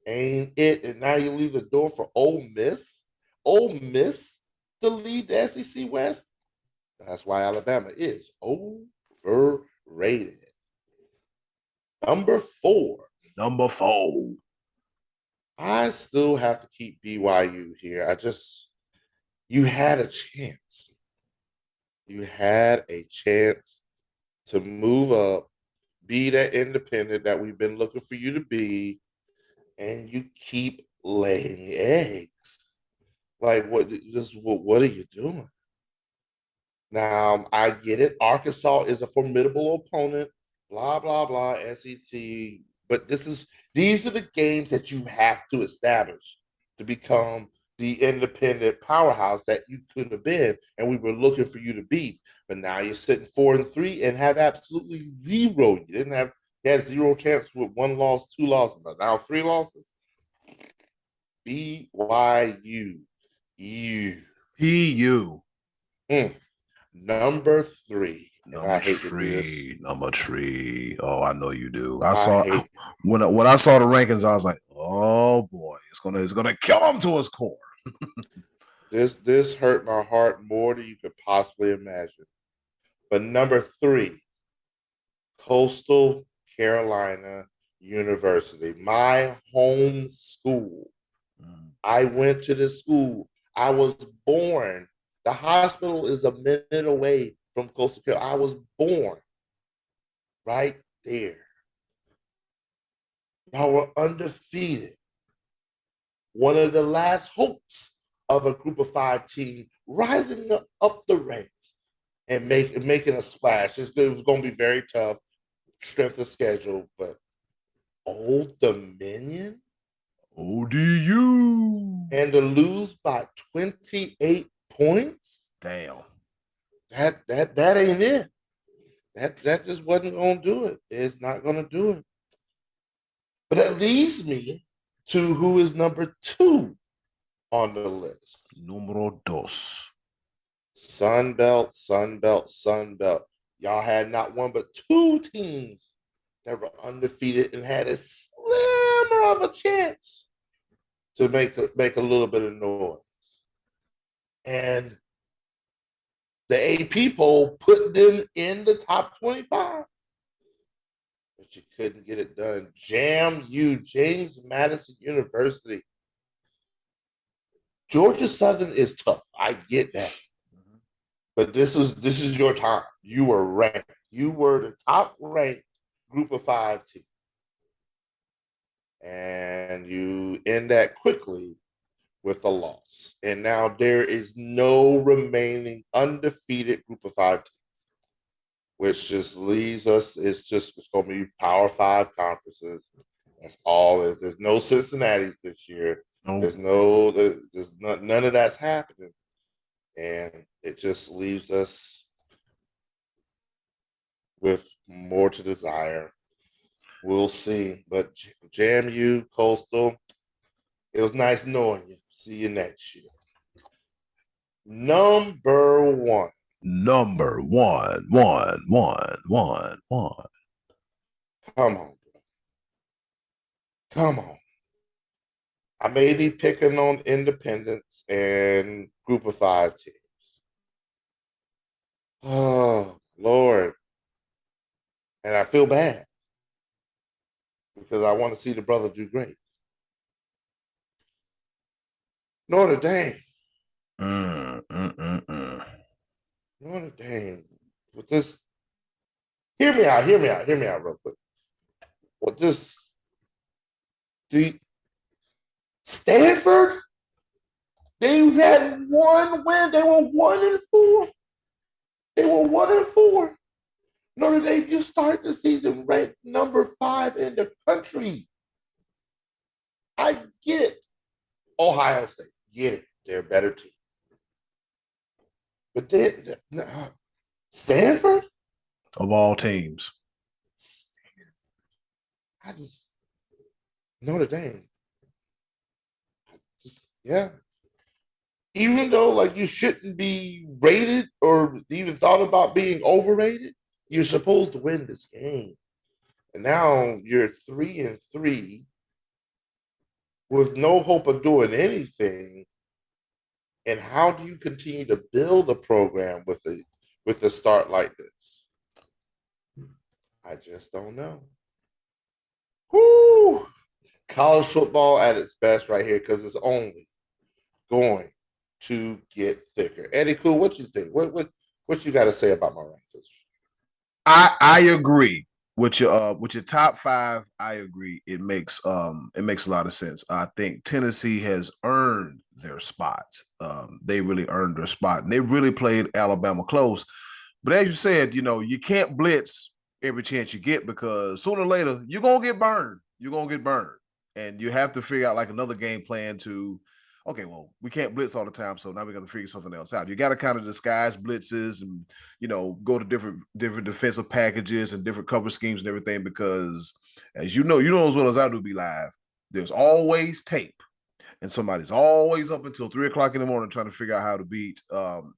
ain't it. And now you leave the door for Ole Miss. Ole Miss to lead the SEC West. That's why Alabama is overrated. Number 4. I still have to keep BYU here. You had a chance. You had a chance to move up, be that independent that we've been looking for you to be, and you keep laying eggs. Like, what are you doing? Now, I get it. Arkansas is a formidable opponent, blah, blah, blah, SEC. But these are the games that you have to establish to become the independent powerhouse that you could have been, and we were looking for you to be. But now you're sitting 4-3 and have absolutely zero. You had 0 chance with 1 loss, 2 losses, but now 3 losses. BYU. PU. Number 3. Number 3. Oh, I know you do. When I saw the rankings, I was like, oh boy, it's gonna kill him to his core. This hurt my heart more than you could possibly imagine. But number 3, Coastal Carolina University, my home school. I went to this school. I was born. The hospital is a minute away from Coastal Carolina. I was born right there. Y'all were undefeated. One of the last hopes of a group of 5 team rising up the ranks and making a splash. It was going to be very tough, strength of schedule, but Old Dominion? ODU. And to lose by 28 points? Damn. That ain't it. That just wasn't going to do it. It's not going to do it. But that leads me to who is number 2 on the list. Numero dos. Sun Belt. Y'all had not one but 2 teams that were undefeated and had a slimmer of a chance to make a little bit of noise. And the AP poll put them in the top 25. But you couldn't get it done. James Madison University. Georgia Southern is tough. I get that. But this is your time. You were ranked. You were the top ranked group of 5 team. And you end that quickly with a loss. And now there is no remaining undefeated group of 5 teams, which just leaves us, it's going to be Power 5 conferences. That's all it is. There's no Cincinnati's this year. Nope. There's none of that's happening. And it just leaves us with more to desire. We'll see. But JMU, Coastal, it was nice knowing you. See you next year. Number 1. Number one. Come on, bro. Come on. I may be picking on independents and group of 5 teams. Oh, Lord. And I feel bad because I want to see the brother do great. Notre Dame. Notre Dame. With this, hear me out real quick. With this, Stanford, they had 1 win. They were 1-4. Notre Dame, you start the season ranked number 5 in the country. I get Ohio State. Get it. They're a better team. But then Stanford? Of all teams. Notre Dame. Yeah. Even though like you shouldn't be rated or even thought about being overrated, you're supposed to win this game. And now you're 3-3 with no hope of doing anything. And how do you continue to build a program with a start like this? I just don't know. Whoo! College football at its best right here because it's only going to get thicker. Eddy Kool, what you think? What you got to say about my rankings? I agree with your top 5. I agree. It makes a lot of sense. I think Tennessee has earned their spot. They really earned their spot, and they really played Alabama close. But as you said, you can't blitz every chance you get because sooner or later you're gonna get burned. And you have to figure out like another game plan to. Okay, well, we can't blitz all the time, so now we got to figure something else out. You got to kind of disguise blitzes and, go to different defensive packages and different cover schemes and everything because, as you know as well as I do, be live, there's always tape. And somebody's always up until 3 o'clock in the morning trying to figure out how to beat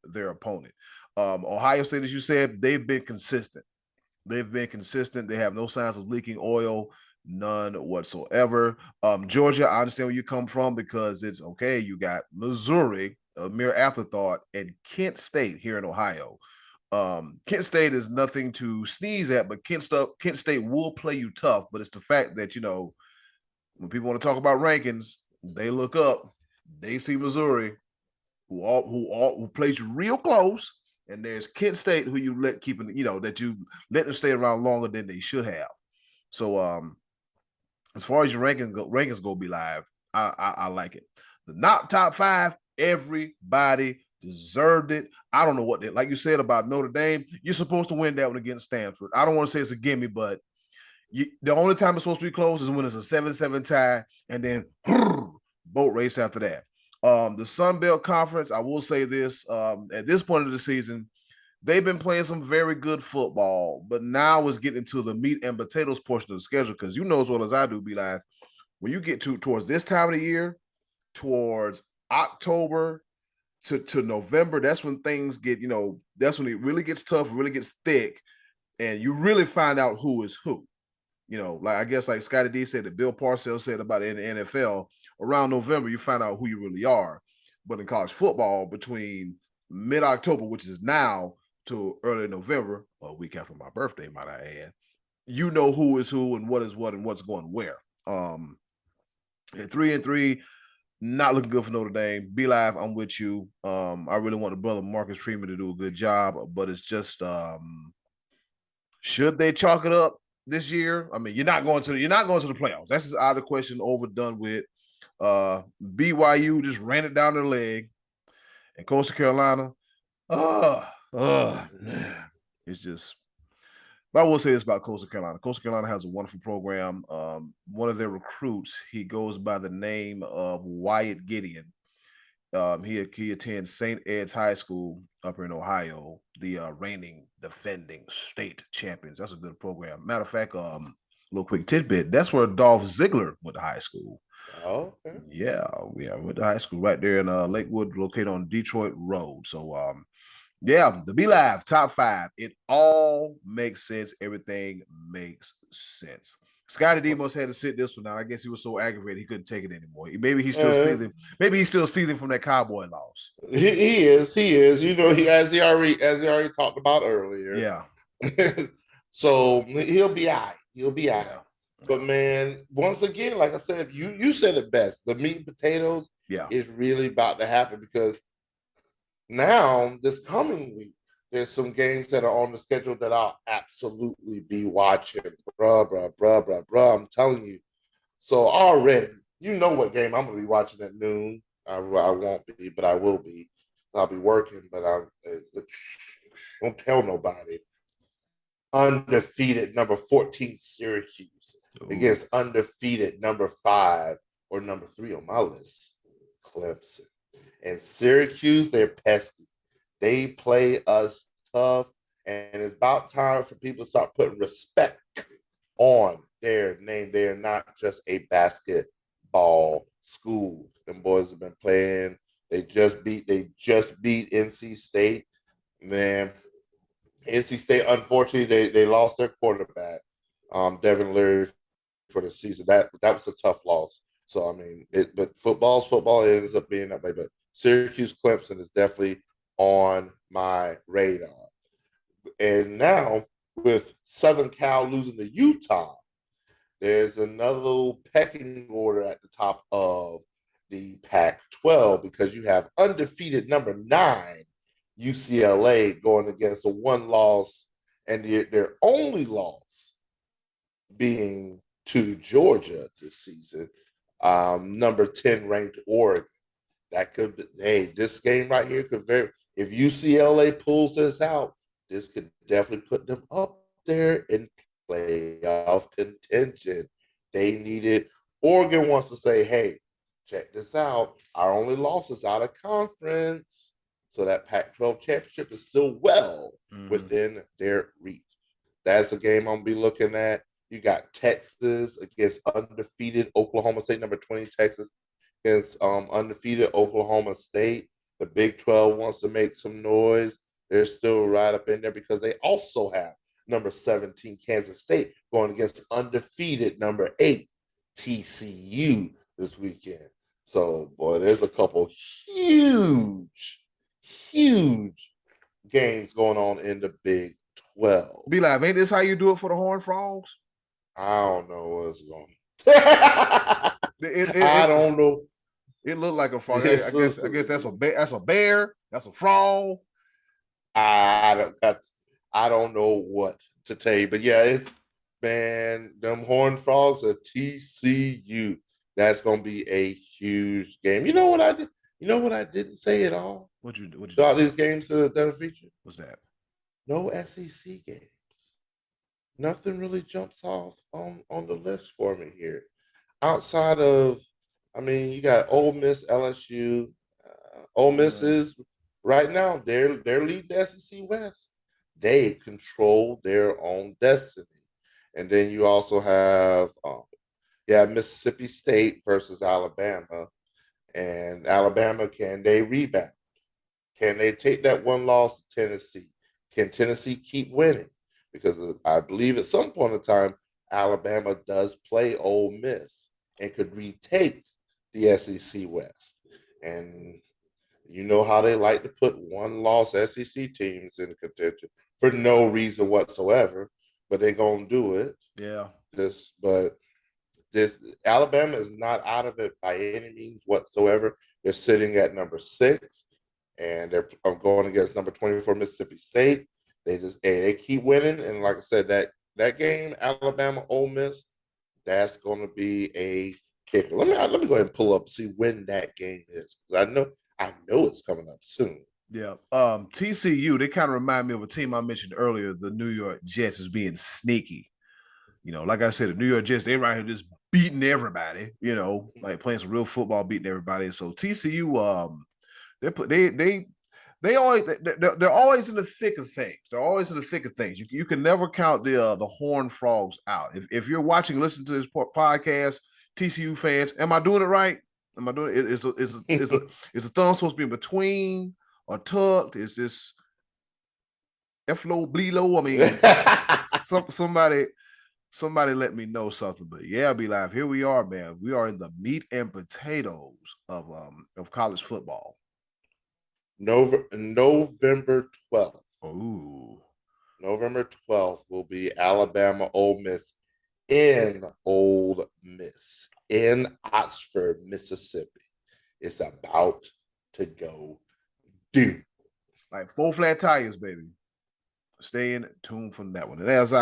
their opponent. Ohio State, as you said, they've been consistent. They have no signs of leaking oil. None whatsoever. Georgia, I understand where you come from because it's okay. You got Missouri, a mere afterthought, and Kent State here in Ohio. Kent State is nothing to sneeze at, but Kent State will play you tough. But it's the fact that when people want to talk about rankings, they look up, they see Missouri, who plays you real close, and there's Kent State, who you let that you let them stay around longer than they should have. So as far as your rankings go, Be Live, I like it. The not top 5, everybody deserved it. I don't know what like you said about Notre Dame, you're supposed to win that one against Stanford. I don't want to say it's a gimme, but the only time it's supposed to be close is when it's a 7-7 tie, and then boat race after that. The Sun Belt Conference, I will say this, at this point of the season, they've been playing some very good football, but now it's getting to the meat and potatoes portion of the schedule, because you know as well as I do, Be Live, when you get towards this time of the year, towards October to November, that's when things get, that's when it really gets tough, really gets thick, and you really find out who is who. Like I guess like Scotty D said, that Bill Parcells said about it in the NFL, around November, you find out who you really are. But in college football, between mid-October, which is now, to early November, a week after my birthday, might I add, you know who is who and what is what and what's going where. At 3-3, not looking good for Notre Dame. Be Live, I'm with you. I really want the brother Marcus Freeman to do a good job, but it's just should they chalk it up this year? I mean, you're not going to the playoffs. That's just out of the question, overdone with. BYU just ran it down their leg, and Coastal Carolina, it's just. But I will say this about Coastal Carolina. Coastal Carolina has a wonderful program. One of their recruits, he goes by the name of Wyatt Gideon. He attends St. Ed's High School up here in Ohio, the reigning defending state champions. That's a good program. Matter of fact, little quick tidbit, that's where Dolph Ziggler went to high school. Oh, okay. Yeah, went to high school right there in Lakewood, located on Detroit Road. So yeah, the Be Live top 5, it all makes sense. Everything makes sense. Scotty D must have to sit this one out. I guess he was so aggravated he couldn't take it anymore. Maybe he's still seething. Maybe he's still seething from that Cowboy loss. He is. You know, as he already talked about earlier. Yeah. So he'll be all right. He'll be all right. But man, once again, like I said, you said it best. The meat and potatoes is really about to happen, because now this coming week, there's some games that are on the schedule that I'll absolutely be watching. Bruh. I'm telling you. So already, you know what game I'm going to be watching at noon. I won't be, but I will be. I'll be working, but don't tell nobody. Undefeated number 14 Syracuse against undefeated number 5 or number 3 on my list, Clemson. And Syracuse, they're pesky. They play us tough, and it's about time for people to start putting respect on their name. They are not just a basketball school. Them boys have been playing. They just beat NC State. Man, NC State, unfortunately, they lost their quarterback, Devin Leary, for the season. That was a tough loss. So I mean, but football's football. It ends up being that way. But Syracuse Clemson is definitely on my radar. And now with Southern Cal losing to Utah, there's another little pecking order at the top of the Pac-12, because you have undefeated number 9 UCLA going against a 1 loss, and their only loss being to Georgia this season, number 10 ranked Oregon. That could be, this game right here could if UCLA pulls this out, this could definitely put them up there in playoff contention. They need it. Oregon wants to say, hey, check this out. Our only loss is out of conference. So that Pac-12 championship is still well within their reach. That's a game I'm going to be looking at. You got Texas against undefeated Oklahoma State, number 20 Texas against undefeated Oklahoma State. The Big 12 wants to make some noise. They're still right up in there because they also have number 17 Kansas State going against undefeated number 8 TCU this weekend. So, boy, there's a couple huge games going on in the Big 12. Be Live, ain't this how you do it for the Horned Frogs? I don't know what's going on. I don't know. It looked like a frog. I guess that's a bear. That's a frog. I don't know what to tell you, but yeah, them Horned Frogs are TCU. That's gonna be a huge game. You know what I did? You know what I didn't say at all? What you Throughout these games that are featured? What's that? No SEC games. Nothing really jumps off on the list for me here. Outside of, I mean, you got Ole Miss, LSU. Ole Miss is right now they're leading the SEC West. They control their own destiny, and then you also have Mississippi State versus Alabama, and Alabama, can they rebound? Can they take that one loss to Tennessee? Can Tennessee keep winning? Because I believe at some point in time, Alabama does play Ole Miss and could retake the SEC West. And you know how they like to put one-loss SEC teams in contention for no reason whatsoever, but they're going to do it. Yeah. This Alabama is not out of it by any means whatsoever. They're sitting at number 6, and they're going against number 24 Mississippi State. They keep winning, and like I said, that game, Alabama Ole Miss, that's going to be a kicker. Let me go ahead and pull up and see when that game is, because I know it's coming up soon. Yeah. TCU, they kind of remind me of a team I mentioned earlier, the New York Jets, as being sneaky. You know, like I said, the New York Jets, they right here just beating everybody, you know, like playing some real football, beating everybody. So TCU, they're always in the thick of things. They're always in the thick of things. You can never count the Horned Frogs out. If you're watching, listening to this podcast, TCU fans, am I doing it right? Am I doing it? Is the thumb supposed to be in between or tucked? Is this F-low, bleed-low? I mean, somebody let me know something. But yeah, I'll be live. Here we are, man. We are in the meat and potatoes of college football. November 12th. Oh. November 12th will be Alabama Ole Miss in Ole Miss in Oxford, Mississippi. It's about to go down. Like 4 flat tires, baby. Stay in tuned from that one. And as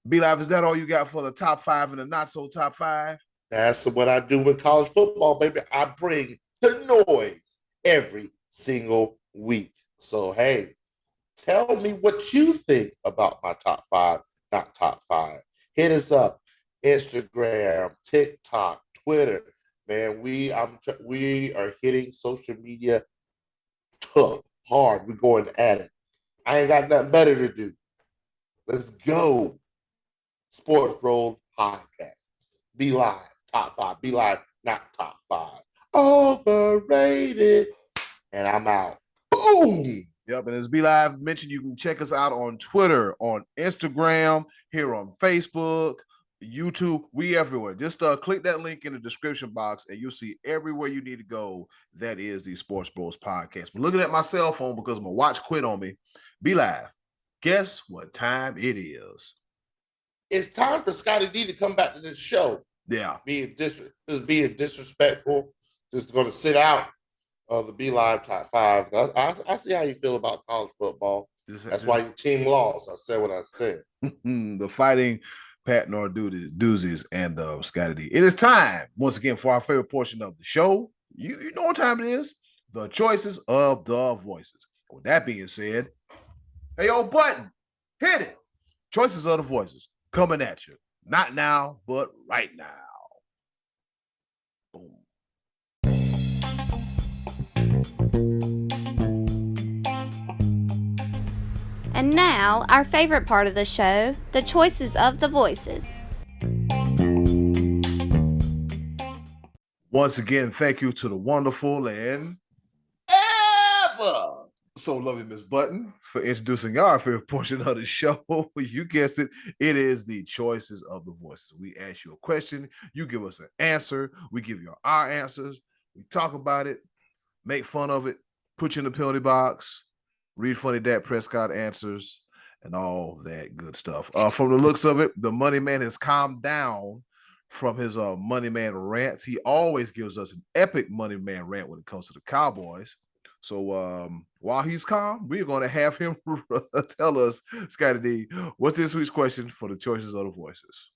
B-Live, is that all you got for the top 5 and the not so top 5? That's what I do with college football, baby. I bring the noise every single week. So, hey, tell me what you think about my top 5, not top 5. Hit us up. Instagram, TikTok, Twitter. Man, we are hitting social media tough, hard. We're going at it. I ain't got nothing better to do. Let's go. Sports Bros Podcast. Be live, top 5. Be live, not top 5. Overrated. And I'm out. Boom. Yep, and as Be Live mentioned, you can check us out on Twitter, on Instagram, here on Facebook, YouTube. We everywhere. Just click that link in the description box, and you'll see everywhere you need to go. That is the Sports Bros Podcast. But looking at my cell phone because my watch quit on me. Be Live. Guess what time it is? It's time for Scotty D to come back to this show. Yeah. Being disrespectful. Just going to sit out of the Be Live top 5. I see how you feel about college football. That's why your team lost. I said what I said. The fighting Pat Narduzzi's and Scotty D. It is time once again for our favorite portion of the show. You know what time it is? The choices of the voices. With that being said, hey, yo, button, hit it. Choices of the voices coming at you. Not now, but right now. Boom. And now, our favorite part of the show, the choices of the voices. Once again, thank you to the wonderful and ever so lovely Miss Button for introducing our favorite portion of the show. You guessed it. It is the choices of the voices. We ask you a question. You give us an answer. We give you our answers. We talk about it, make fun of it, put you in the penalty box, read funny Dak Prescott answers, and all that good stuff. From the looks of it, the Money Man has calmed down from his Money Man rant. He always gives us an epic Money Man rant when it comes to the Cowboys. So while he's calm, we're going to have him tell us, Scotty D, what's this week's question for the choices of the voices?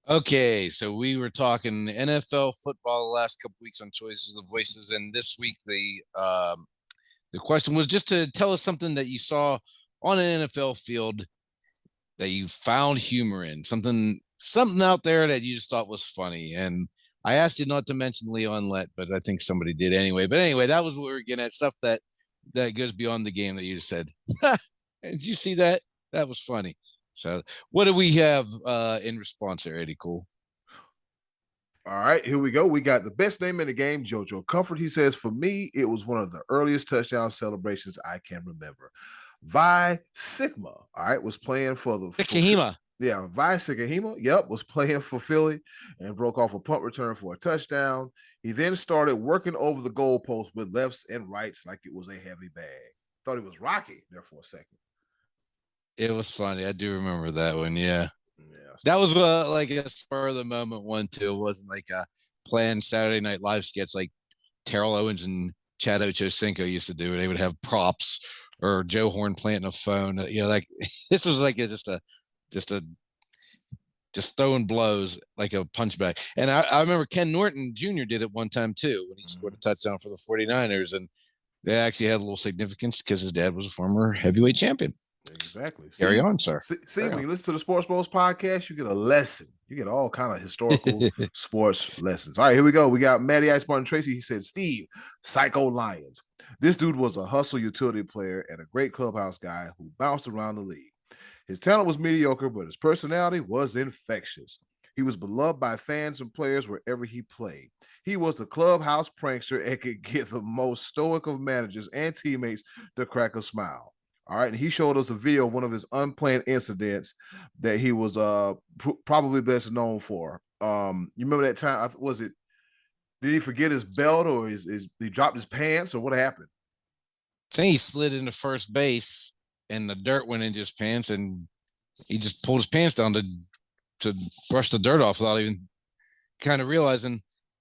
Okay, so we were talking NFL football the last couple weeks on choices of voices, and this week the question was just to tell us something that you saw on an NFL field that you found humor in, something out there that you just thought was funny. And I asked you not to mention Leon Lett, but I think somebody did anyway. But anyway, that was what we were getting at, stuff that goes beyond the game that you just said. Did you see that? That was funny. So what do we have in response there, Eddy Kool? All right, here we go. We got the best name in the game, JoJo Comfort. He says, for me, it was one of the earliest touchdown celebrations I can remember. Vi Sigma, all right, was playing for the Kahima. Yeah, Vi Sigahima, was playing for Philly and broke off a punt return for a touchdown. He then started working over the goalpost with lefts and rights like it was a heavy bag. Thought he was Rocky there for a second. It was funny. I do remember that one. Yeah. Yeah. That was like a spur of the moment one too. It wasn't like a planned Saturday Night Live sketch like Terrell Owens and Chad Ochocinco used to do. They would have props or Joe Horn planting a phone. Like this was like just throwing blows like a punch bag. And I remember Ken Norton Jr. did it one time too when he scored a touchdown for the 49ers, and they actually had a little significance because his dad was a former heavyweight champion. Exactly. Carry on, sir. When you listen to the Sports Bros podcast, you get a lesson. You get all kind of historical sports lessons. All right, here we go. We got Matty Ice Martin Tracy. He said, Steve, Psycho Lions. This dude was a hustle utility player and a great clubhouse guy who bounced around the league. His talent was mediocre, but his personality was infectious. He was beloved by fans and players wherever he played. He was the clubhouse prankster and could get the most stoic of managers and teammates to crack a smile. All right, and he showed us a video of one of his unplanned incidents that he was probably best known for. You remember that time? Did he forget his belt, or he dropped his pants, or what happened? I think he slid into first base and the dirt went into his pants, and he just pulled his pants down to brush the dirt off without even kind of realizing,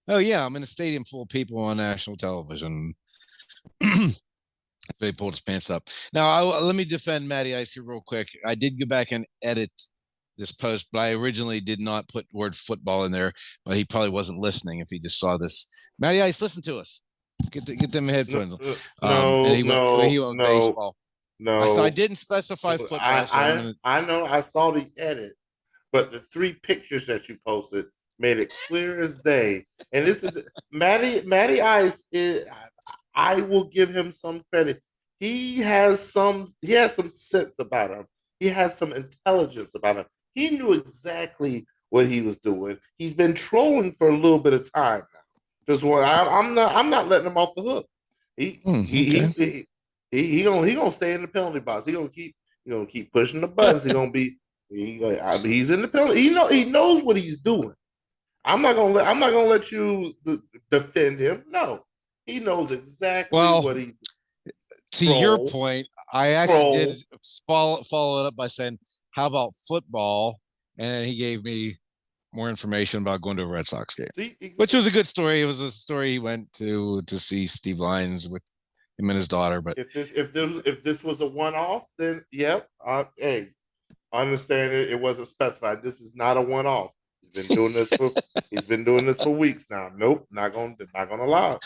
oh yeah, I'm in a stadium full of people on national television. He pulled his pants up. Now, let me defend Matty Ice here real quick. I did go back and edit this post, but I originally did not put word football in there, but he probably wasn't listening if he just saw this. Matty Ice, listen to us. Get them headphones. He went baseball. No. So I didn't specify football. I know I saw the edit, but the 3 pictures that you posted made it clear as day. And this is Matty Ice is, I will give him some credit. He has some sense about him. He has some intelligence about him. He knew exactly what he was doing. He's been trolling for a little bit of time now. I'm not letting him off the hook. He gonna stay in the penalty box. He gonna keep pushing the buttons. He's in the penalty. He knows what he's doing. I'm not gonna let you defend him. No. He knows exactly what he's to your point, I actually did follow it up by saying, how about football? And he gave me more information about going to a Red Sox game, which was a good story. It was a story he went to see Steve Lyons with him and his daughter. But if this was a one-off, then hey, I understand it wasn't specified. This is not a one-off. He's been doing this for weeks now. Nope, not gonna lie.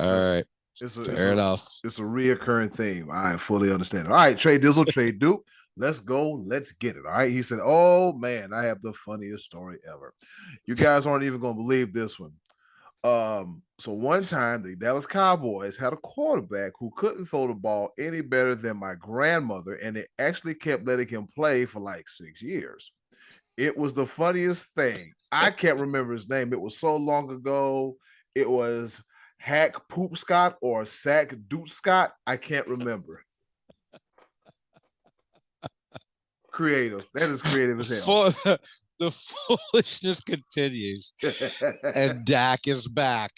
All right. Fair enough. It's a reoccurring theme. I fully understand it. All right, Trey Dizzle, Trey Duke. Let's go. Let's get it. All right. He said, oh man, I have the funniest story ever. You guys aren't even gonna believe this one. So one time the Dallas Cowboys had a quarterback who couldn't throw the ball any better than my grandmother, and they actually kept letting him play for like 6 years. It was the funniest thing. I can't remember his name. It was so long ago. It was Hack Poop Scott or Sack Doot Scott. I can't remember. Creative. That is creative as hell. The foolishness continues. And Dak is back.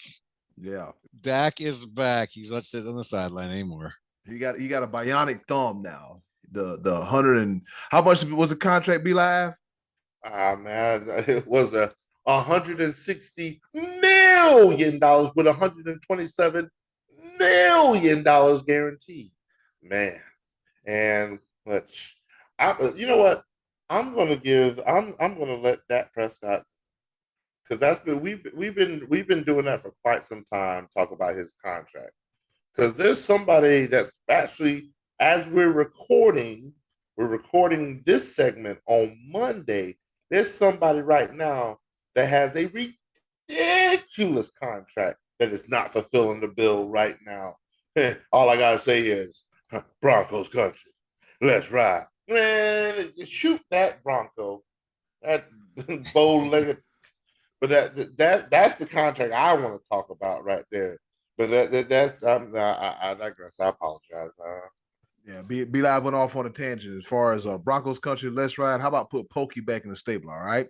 Yeah. Dak is back. He's not sitting on the sideline anymore. He got a bionic thumb now. The 100 and how much was the contract be live? Man, it was $160 million with $127 million guaranteed, man. And which you know what? I'm gonna let Dak Prescott, because that's been we've been doing that for quite some time. Talk about his contract, because there's somebody that's actually, as we're recording this segment on Monday. There's somebody right now that has a ridiculous contract that is not fulfilling the bill right now. All I gotta say is Broncos country. Let's ride. Man, shoot that Bronco. That bow-legged. But that's the contract I want to talk about right there. But that's I digress. I apologize. Yeah, be live went off on a tangent as far as Broncos country. Let's ride. How about put Pokey back in the stable? All right.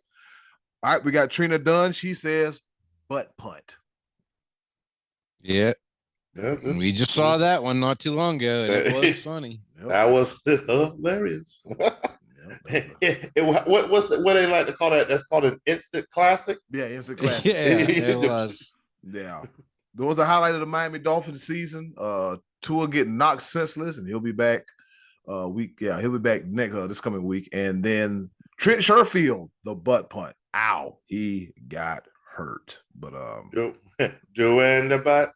We got Trina Dunn. She says butt punt. Yeah. We just saw that one not too long ago, and it was funny. That was hilarious. What they like to call that? That's called an instant classic. Yeah, instant classic. Yeah, it was. Yeah, there was a highlight of the Miami Dolphins season. Tua getting knocked senseless, and he'll be back. He'll be back next this coming week, and then Trent Sherfield, the butt punt. Ow, he got hurt, but doing the butt.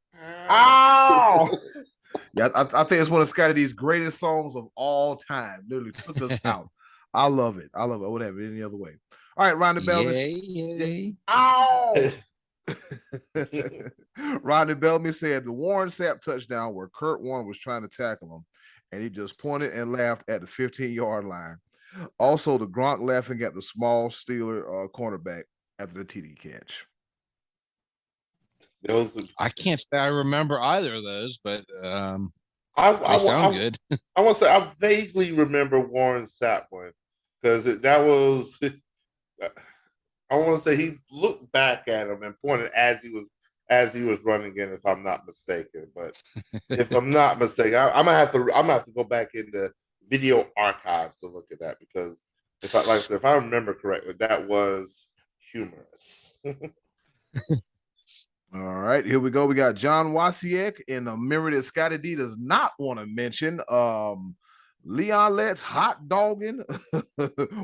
Ow. Yeah, I think it's one of Scotty D's greatest songs of all time. Literally took us out. I love it. I would have it any other way. All right, Ronnie Bellamy. Ow! Ronnie Bellamy said the Warren Sapp touchdown where Kurt Warner was trying to tackle him, and he just pointed and laughed at the 15-yard line. Also, the Gronk laughing at the small Steeler cornerback after the TD catch. I can't say I remember either of those, but I sound good. I want to say I vaguely remember Warren Sapp one, because that was. I want to say he looked back at him and pointed as he was running in, if I'm not mistaken. But if I'm not mistaken, I'm gonna have to go back into video archives to look at that, because if I remember correctly, that was humorous. All right, here we go. We got John Wasiek in a mirror that Scotty D does not want to mention. Leon Letts hot dogging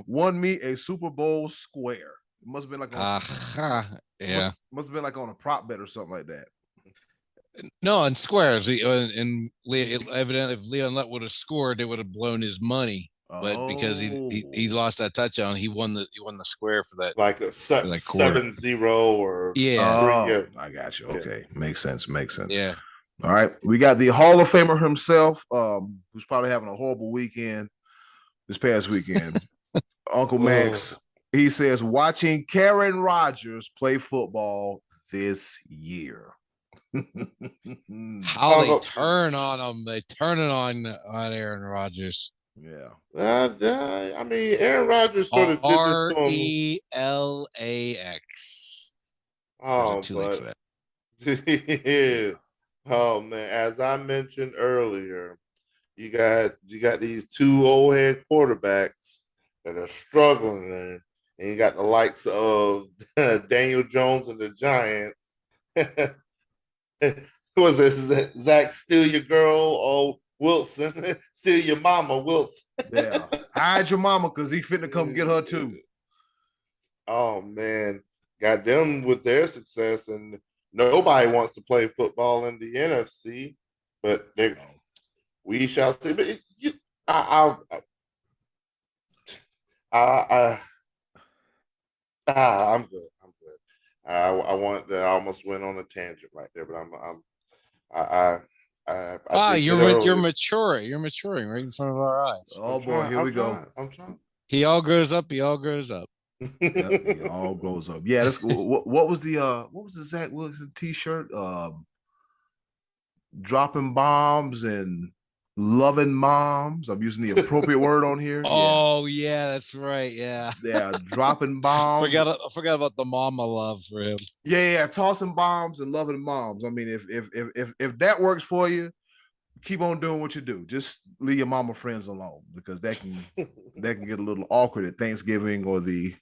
won me a Super Bowl square. It must have been like must have been like on a prop bet or something like that. No, on squares. And evidently, if Leon Lett would have scored, it would have blown his money. But because he lost that touchdown, he won the square for that. Like a 7-0 or I got you. Okay, makes sense. Yeah. All right, we got the Hall of Famer himself, who's probably having a horrible weekend this past weekend. Uncle Max. He says watching Karen Rodgers play football this year. How they turn on him? They turn it on Aaron Rodgers. Yeah. I mean, Aaron Rodgers sort of did RELAX. Oh, but oh man, as I mentioned earlier, you got these two old head quarterbacks that are struggling, and you got the likes of Daniel Jones and the Giants. Who was this? Zach, steal your girl, or Wilson, steal your mama, Wilson. Yeah, hide your mama, because he finna come get her too. Oh man, got them with their success, and nobody wants to play football in the NFC, but we shall see. But I'm good. I almost went on a tangent right there, but you're maturing. You're maturing right in front of our eyes. Oh boy, here we go. I'm trying. He all grows up. He all grows up. Yep, he all grows up. Yeah, that's what was the Zach Wilson t-shirt? Dropping bombs and loving moms. I'm using the appropriate word on here. Oh yeah, that's right. Yeah. Yeah, dropping bombs. I forgot about the mama love for him. Yeah, tossing bombs and loving moms. I mean, if that works for you, keep on doing what you do. Just leave your mama friends alone, because that can get a little awkward at Thanksgiving or the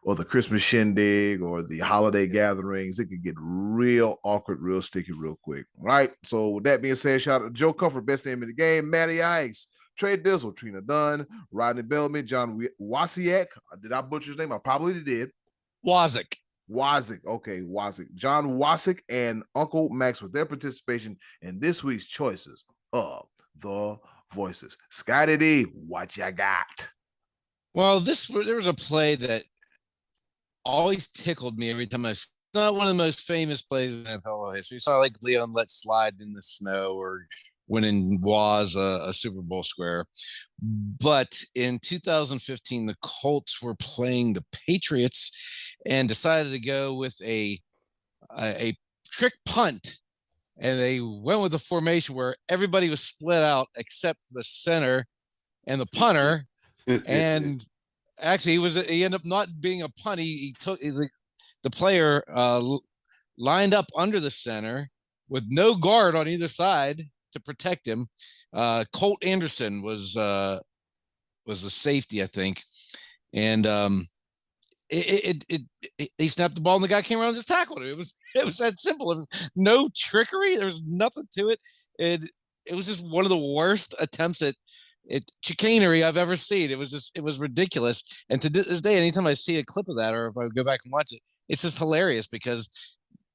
or the Christmas shindig or the holiday gatherings, it could get real awkward, real sticky, real quick. Right. So with that being said, shout out to Joe Comfort, best name in the game, Matty Ice, Trey Dizzle, Trina Dunn, Rodney Bellamy, John Wasiak. Did I butcher his name? I probably did. Wazik. Okay, Wazik. John Wasick and Uncle Max with their participation in this week's choices of the voices. Scotty D, what you got? Well, there was a play that always tickled me every time it's not one of the most famous plays in NFL history. It's not like Leon let slide in the snow or winning was a Super Bowl square. But in 2015, the Colts were playing the Patriots and decided to go with a trick punt. And they went with a formation where everybody was split out except the center and the punter. And actually, he ended up not being a punt. He took the player lined up under the center with no guard on either side to protect him. Colt Anderson was the safety, I think, and he snapped the ball and the guy came around and just tackled him. It was that simple. It was no trickery. There was nothing to it. It was just one of the worst attempts at chicanery I've ever seen. It was ridiculous. And to this day, anytime I see a clip of that or if I go back and watch it, it's just hilarious because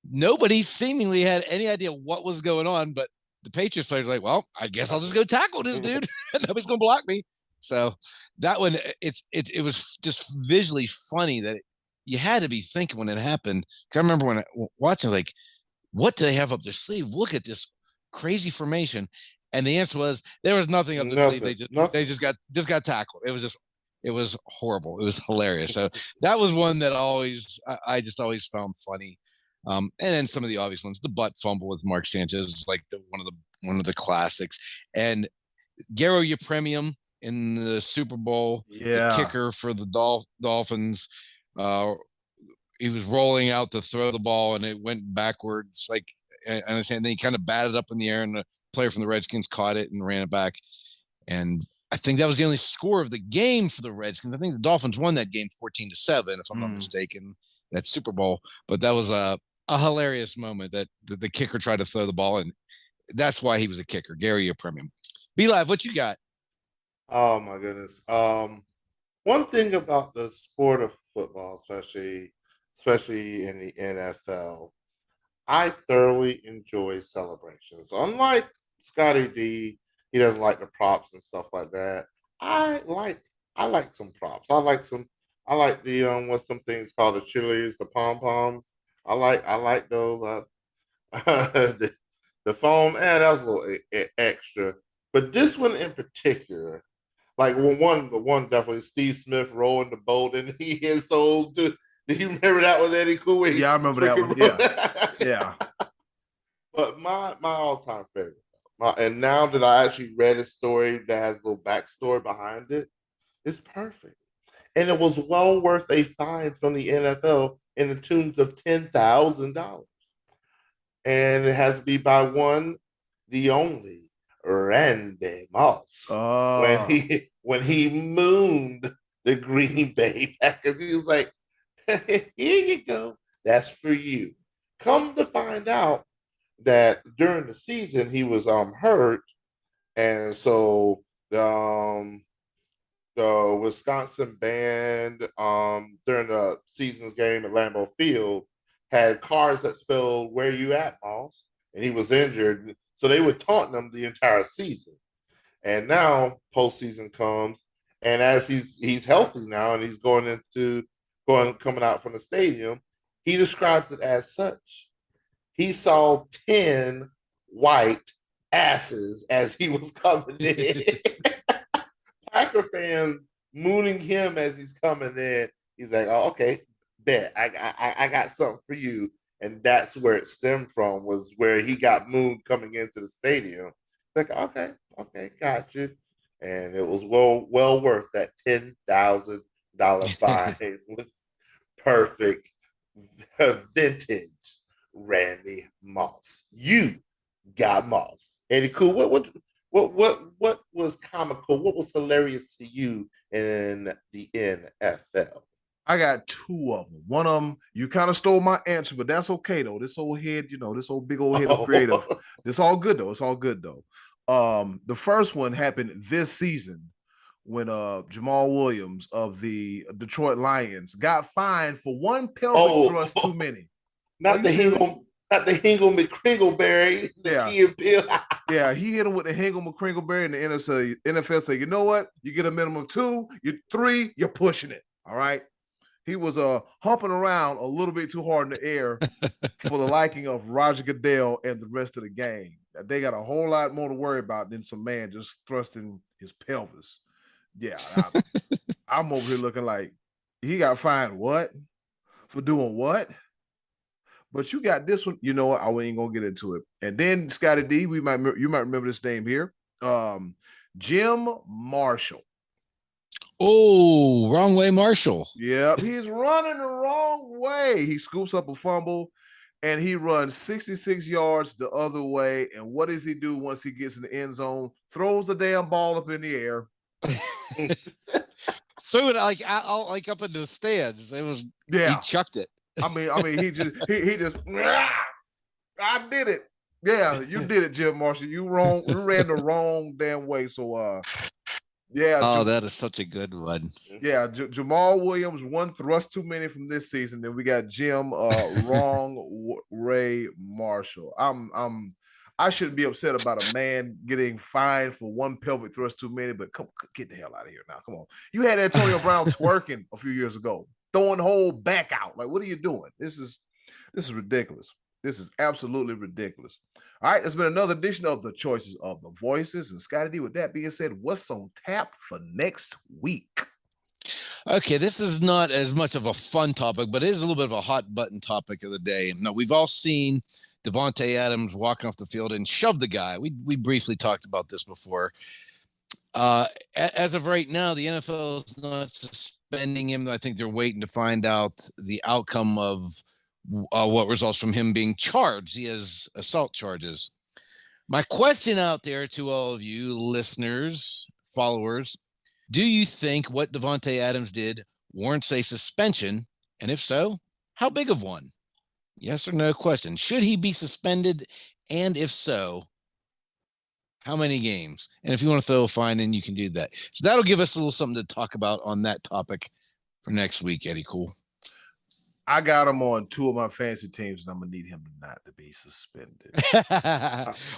nobody seemingly had any idea what was going on. But the Patriots players were like, well, I guess I'll just go tackle this dude. Nobody's gonna block me. So that one, it was just visually funny that you had to be thinking when it happened. Because I remember when watching, like, what do they have up their sleeve? Look at this crazy formation. And the answer was there was nothing up their sleeve. They just got tackled. It was horrible. It was hilarious. So that was one that I just always found funny. And then some of the obvious ones, the butt fumble with Mark Sanchez, like one of the classics, and Garo Yepremian in the Super Bowl, the kicker for the Dolphins. He was rolling out to throw the ball and it went backwards. Like, I understand. Then he kind of batted up in the air and the player from the Redskins caught it and ran it back. And I think that was the only score of the game for the Redskins. I think the Dolphins won that game 14-7, if I'm not mistaken, that Super Bowl. But that was a hilarious moment that the kicker tried to throw the ball, and that's why he was a kicker. Gary Yepremian. Be Live, what you got? Oh my goodness. One thing about the sport of football, especially in the NFL, I thoroughly enjoy celebrations. Unlike Scotty D, he doesn't like the props and stuff like that. I like some props. I like the what's some things called the cheerleaders, the pom poms. I like those. The foam, and that was a little extra. But this one in particular, like one definitely Steve Smith rolling the boat, and he is so. Do you remember that with Eddy Kool? Yeah, I remember that one. Yeah. But my all-time favorite, and now that I actually read a story that has a little backstory behind it, it's perfect. And it was well worth a fine from the NFL in the tunes of $10,000. And it has to be by the only Randy Moss. When he mooned the Green Bay Packers, he was like, here you go. That's for you. Come to find out that during the season he was hurt, and so the Wisconsin band during the season's game at Lambeau Field had cards that spelled "Where you at, Moss?" and he was injured, so they were taunting him the entire season. And now postseason comes, and as he's healthy now, and he's coming out from the stadium, he describes it as such. He saw 10 white asses as he was coming in. Packer fans mooning him as he's coming in. He's like, "Oh, okay, bet I got something for you." And that's where it stemmed from, was where he got mooned coming into the stadium. Like, okay, got you. And it was well worth that $10,000 fine with perfect vintage Randy Moss. You got Moss. Eddy Kool, what was comical? What was hilarious to you in the NFL? I got two of them. One of them, you kind of stole my answer, but that's okay though. This old head, this old big old head of creative. It's all good though. It's all good though. The first one happened this season when Jamal Williams of the Detroit Lions got fined for one pelvic thrust too many. Not the Hingle McCringleberry, the Key and Peele. Yeah, he hit him with the Hingle McCringleberry, and the NFL said, you know what? You get a minimum 2, you 3, you're pushing it. All right. He was humping around a little bit too hard in the air for the liking of Roger Goodell and the rest of the gang. They got a whole lot more to worry about than some man just thrusting his pelvis. Yeah, I'm over here looking like he got fined what? For doing what? But you got this one. You know what? I ain't gonna get into it. And then Scotty D, you might remember this name here. Jim Marshall. Oh, wrong way, Marshall. Yep, he's running the wrong way. He scoops up a fumble and he runs 66 yards the other way. And what does he do once he gets in the end zone? Throws the damn ball up in the air. Threw it like up into the stands. It was he chucked it. I mean, he just I did it. Yeah, you did it, Jim Marshall. You ran the wrong damn way. So yeah. Oh, that is such a good one. Yeah, Jamal Williams, one thrust too many from this season. Then we got Jim wrong Ray Marshall. I shouldn't be upset about a man getting fined for one pelvic thrust too many, but come get the hell out of here now. Come on. You had Antonio Brown twerking a few years ago, throwing the whole back out. Like, what are you doing? This is ridiculous. This is absolutely ridiculous. All right, it's been another edition of the Choices of the Voices. And Scotty D, with that being said, what's on tap for next week? Okay, this is not as much of a fun topic, but it is a little bit of a hot button topic of the day. Now, we've all seen Davante Adams walking off the field and shove the guy. We briefly talked about this before. As of right now, the NFL is not suspending him. I think they're waiting to find out the outcome of what results from him being charged. He has assault charges. My question out there to all of you listeners, followers, do you think what Davante Adams did warrants a suspension? And if so, how big of one? Yes or no question. Should he be suspended? And if so, how many games? And if you want to throw a fine in, you can do that. So that'll give us a little something to talk about on that topic for next week, Eddy Kool. I got him on 2 of my fantasy teams, and I'm going to need him not to be suspended.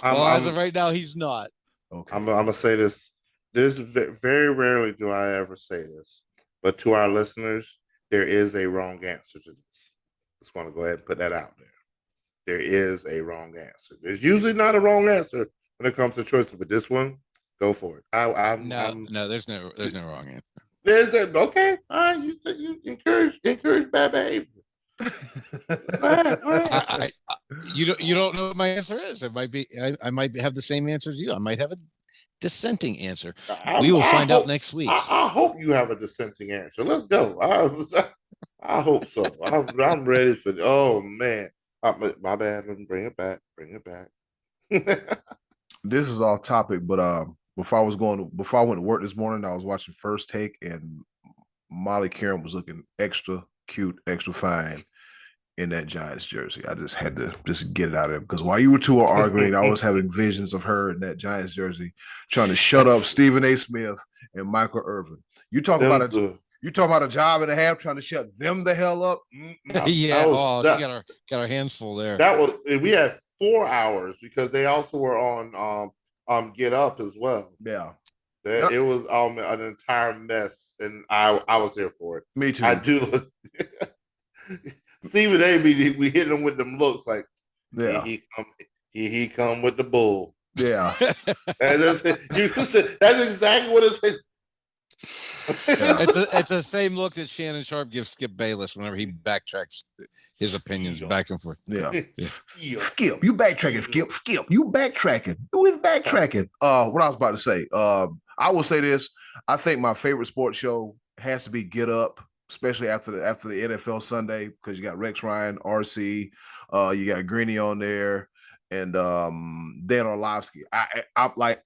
As of right now, he's not. Okay. I'm going to say this. Very rarely do I ever say this, but to our listeners, there is a wrong answer to this. Just want to go ahead and put that out there. There is a wrong answer. There's usually not a wrong answer when it comes to choices, but this one, go for it. No, there's no wrong answer. Okay. All right. You encourage bad behavior. You don't know what my answer is. It might be I might have the same answer as you. I might have a dissenting answer. We will find out next week. I hope you have a dissenting answer. Let's go. I hope so. I'm ready for. Oh man, my bad. Bring it back. This is off topic, but before I went to work this morning, I was watching First Take, and Molly Karen was looking extra cute, extra fine in that Giants jersey. I just had to get it out of there because while you were two arguing, I was having visions of her in that Giants jersey trying to shut up Stephen A. Smith and Michael Irvin. You talk about a job and a half trying to shut them the hell up. She got our hands full there. We had 4 hours because they also were on Get Up as well. Yeah. It was an entire mess, and I was here for it. Me too. I do. Stephen A. We hit him with them looks like, yeah, he come with the bull. Yeah, that's exactly what it's. Yeah. It's the same look that Shannon Sharp gives Skip Bayless whenever he backtracks his opinions back and forth. Yeah. Skip, you backtracking. Skip, you backtracking. Who is backtracking? What I was about to say. I will say this. I think my favorite sports show has to be Get Up, especially after the NFL Sunday, because you got Rex Ryan, RC, you got Greeny on there, and Dan Orlovsky. I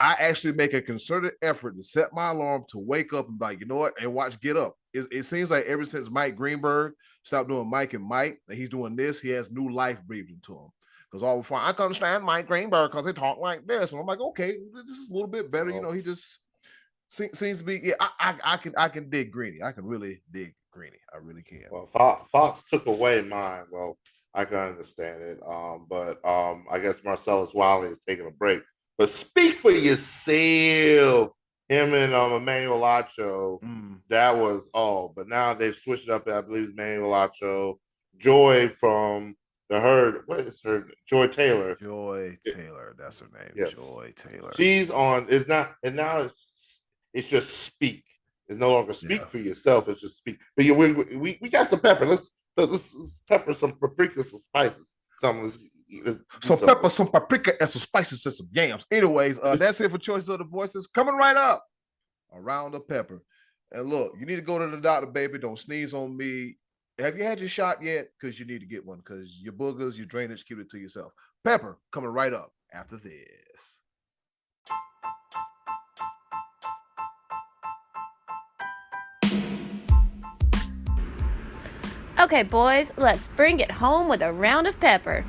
actually make a concerted effort to set my alarm to wake up and be like, you know what, and watch Get Up. it seems like ever since Mike Greenberg stopped doing Mike and Mike, and he's doing this, he has new life breathed into him. Because all before I can understand Mike Greenberg because they talk like this, and I'm like, okay, this is a little bit better. You know, he just seems to be. Yeah, I can dig Greeny. I can really dig Greeny. I really can. Well, Fox took away mine. Well, I can understand it. But I guess Marcellus Wiley is taking a break. But speak for yourself. Him and Emmanuel Acho, that was all. But now they've switched it up. I believe it's Emmanuel Acho, Joy from the Herd. What is her? Joy Taylor. Joy Taylor. That's her name. Yes. Joy Taylor. She's on. It's not. And now it's just speak. It's no longer speak for yourself. It's just speak. But we got some pepper. Let's pepper some paprika, some spices. Some pepper, some paprika, and some spices and some yams. Anyways, that's it for Choices of the Voices. Coming right up, Around the Pepper. And look, you need to go to the doctor, baby. Don't sneeze on me. Have you had your shot yet? Because you need to get one. Because your boogers, your drainage, keep it to yourself. Pepper coming right up after this. Okay, boys, let's bring it home with a round of pepper.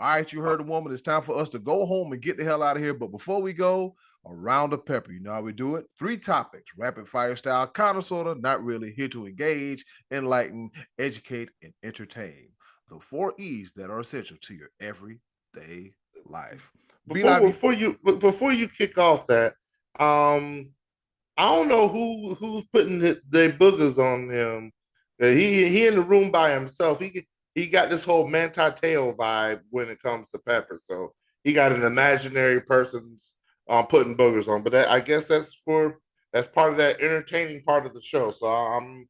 All right, you heard the woman. It's time for us to go home and get the hell out of here. But before we go, a round of pepper. You know how we do it? 3 topics, rapid fire style, kind of, sort of, not really, here to engage, enlighten, educate, and entertain. The 4 E's that are essential to your everyday life. Before you kick off that, I don't know who's putting their boogers on him. He in the room by himself. He got this whole Manti Te'o vibe when it comes to pepper. So he got an imaginary person's putting boogers on. But I guess that's part of that entertaining part of the show. So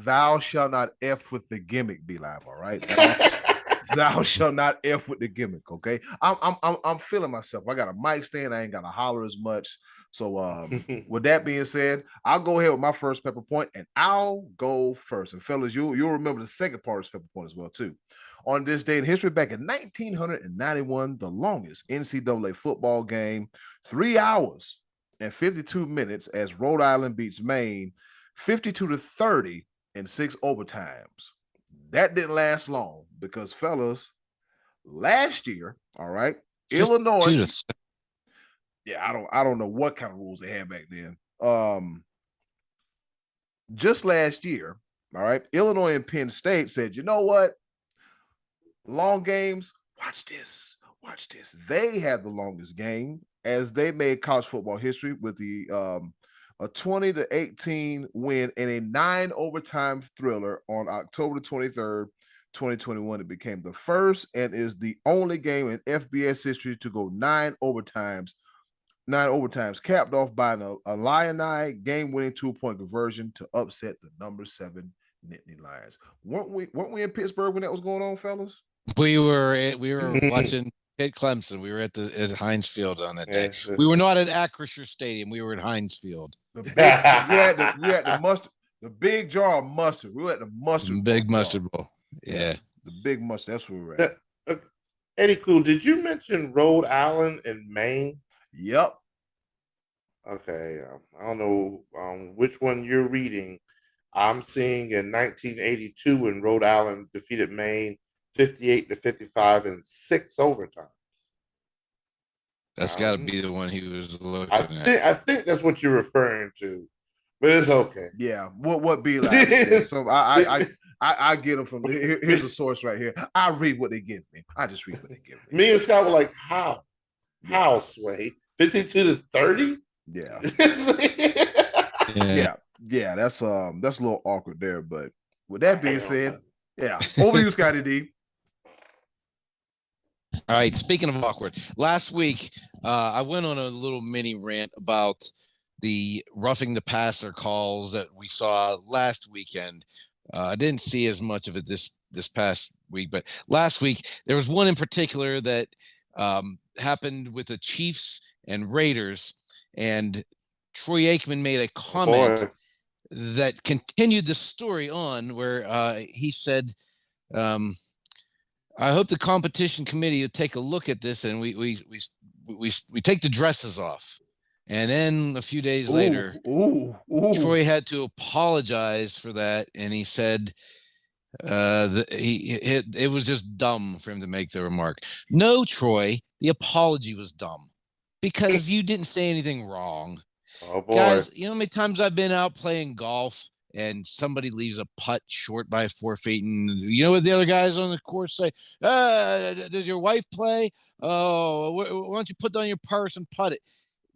Thou shall not F with the gimmick, B-Live, all right? Thou shall not F with the gimmick, okay? I'm feeling myself. I got a mic stand. I ain't got to holler as much. So with that being said, I'll go ahead with my first pepper point, and I'll go first. And fellas, you'll remember the second part of this pepper point as well, too. On this day in history, back in 1991, the longest NCAA football game, 3 hours and 52 minutes as Rhode Island beats Maine 52-30 in 6 overtimes. That didn't last long because, fellas, last year, all right, just Illinois. Yeah, I don't know what kind of rules they had back then. Just last year, all right, Illinois and Penn State said, you know what? Long games, watch this. They had the longest game as they made college football history with the a 20-18 win in a 9 overtime thriller on October 23rd, 2021. It became the first and is the only game in FBS history to go 9 overtimes, capped off by an Illini game-winning 2-point conversion to upset the number 7 Nittany Lions. Weren't we in Pittsburgh when that was going on, fellas? We were watching Pitt Clemson. We were at Heinz Field on that day. We were not at Acrisure Stadium. We were at Heinz Field. We had the mustard, the big jar of mustard. We were at the mustard. Big mustard bowl. Yeah. The big mustard. That's where we were at. Eddy Kool, did you mention Rhode Island and Maine? Yep. Okay. I don't know which one you're reading. I'm seeing in 1982 when Rhode Island defeated Maine 58-55 in 6 overtimes. That's got to be the one he was looking at. I think that's what you're referring to, but it's okay. Yeah, what be like? So I get them from here's a source right here. I read what they give me. I just read what they give me. Me and Scott were like, how Sway 52-30? Yeah. yeah. That's a little awkward there, but with that being said, yeah, over to you, Scotty D. All right. Speaking of awkward, last week I went on a little mini rant about the roughing the passer calls that we saw last weekend. I didn't see as much of it this past week, but last week there was one in particular that happened with the Chiefs and Raiders, and Troy Aikman made a comment that continued the story on where he said, I hope the competition committee will take a look at this and we take the dresses off. And then a few days later, Troy had to apologize for that, and he said it was just dumb for him to make the remark. No, Troy, the apology was dumb because you didn't say anything wrong. Oh boy, guys, you know how many times I've been out playing golf and somebody leaves a putt short by 4 feet, and you know what the other guys on the course say? Does your wife play? Oh, why don't you put down your purse and putt it?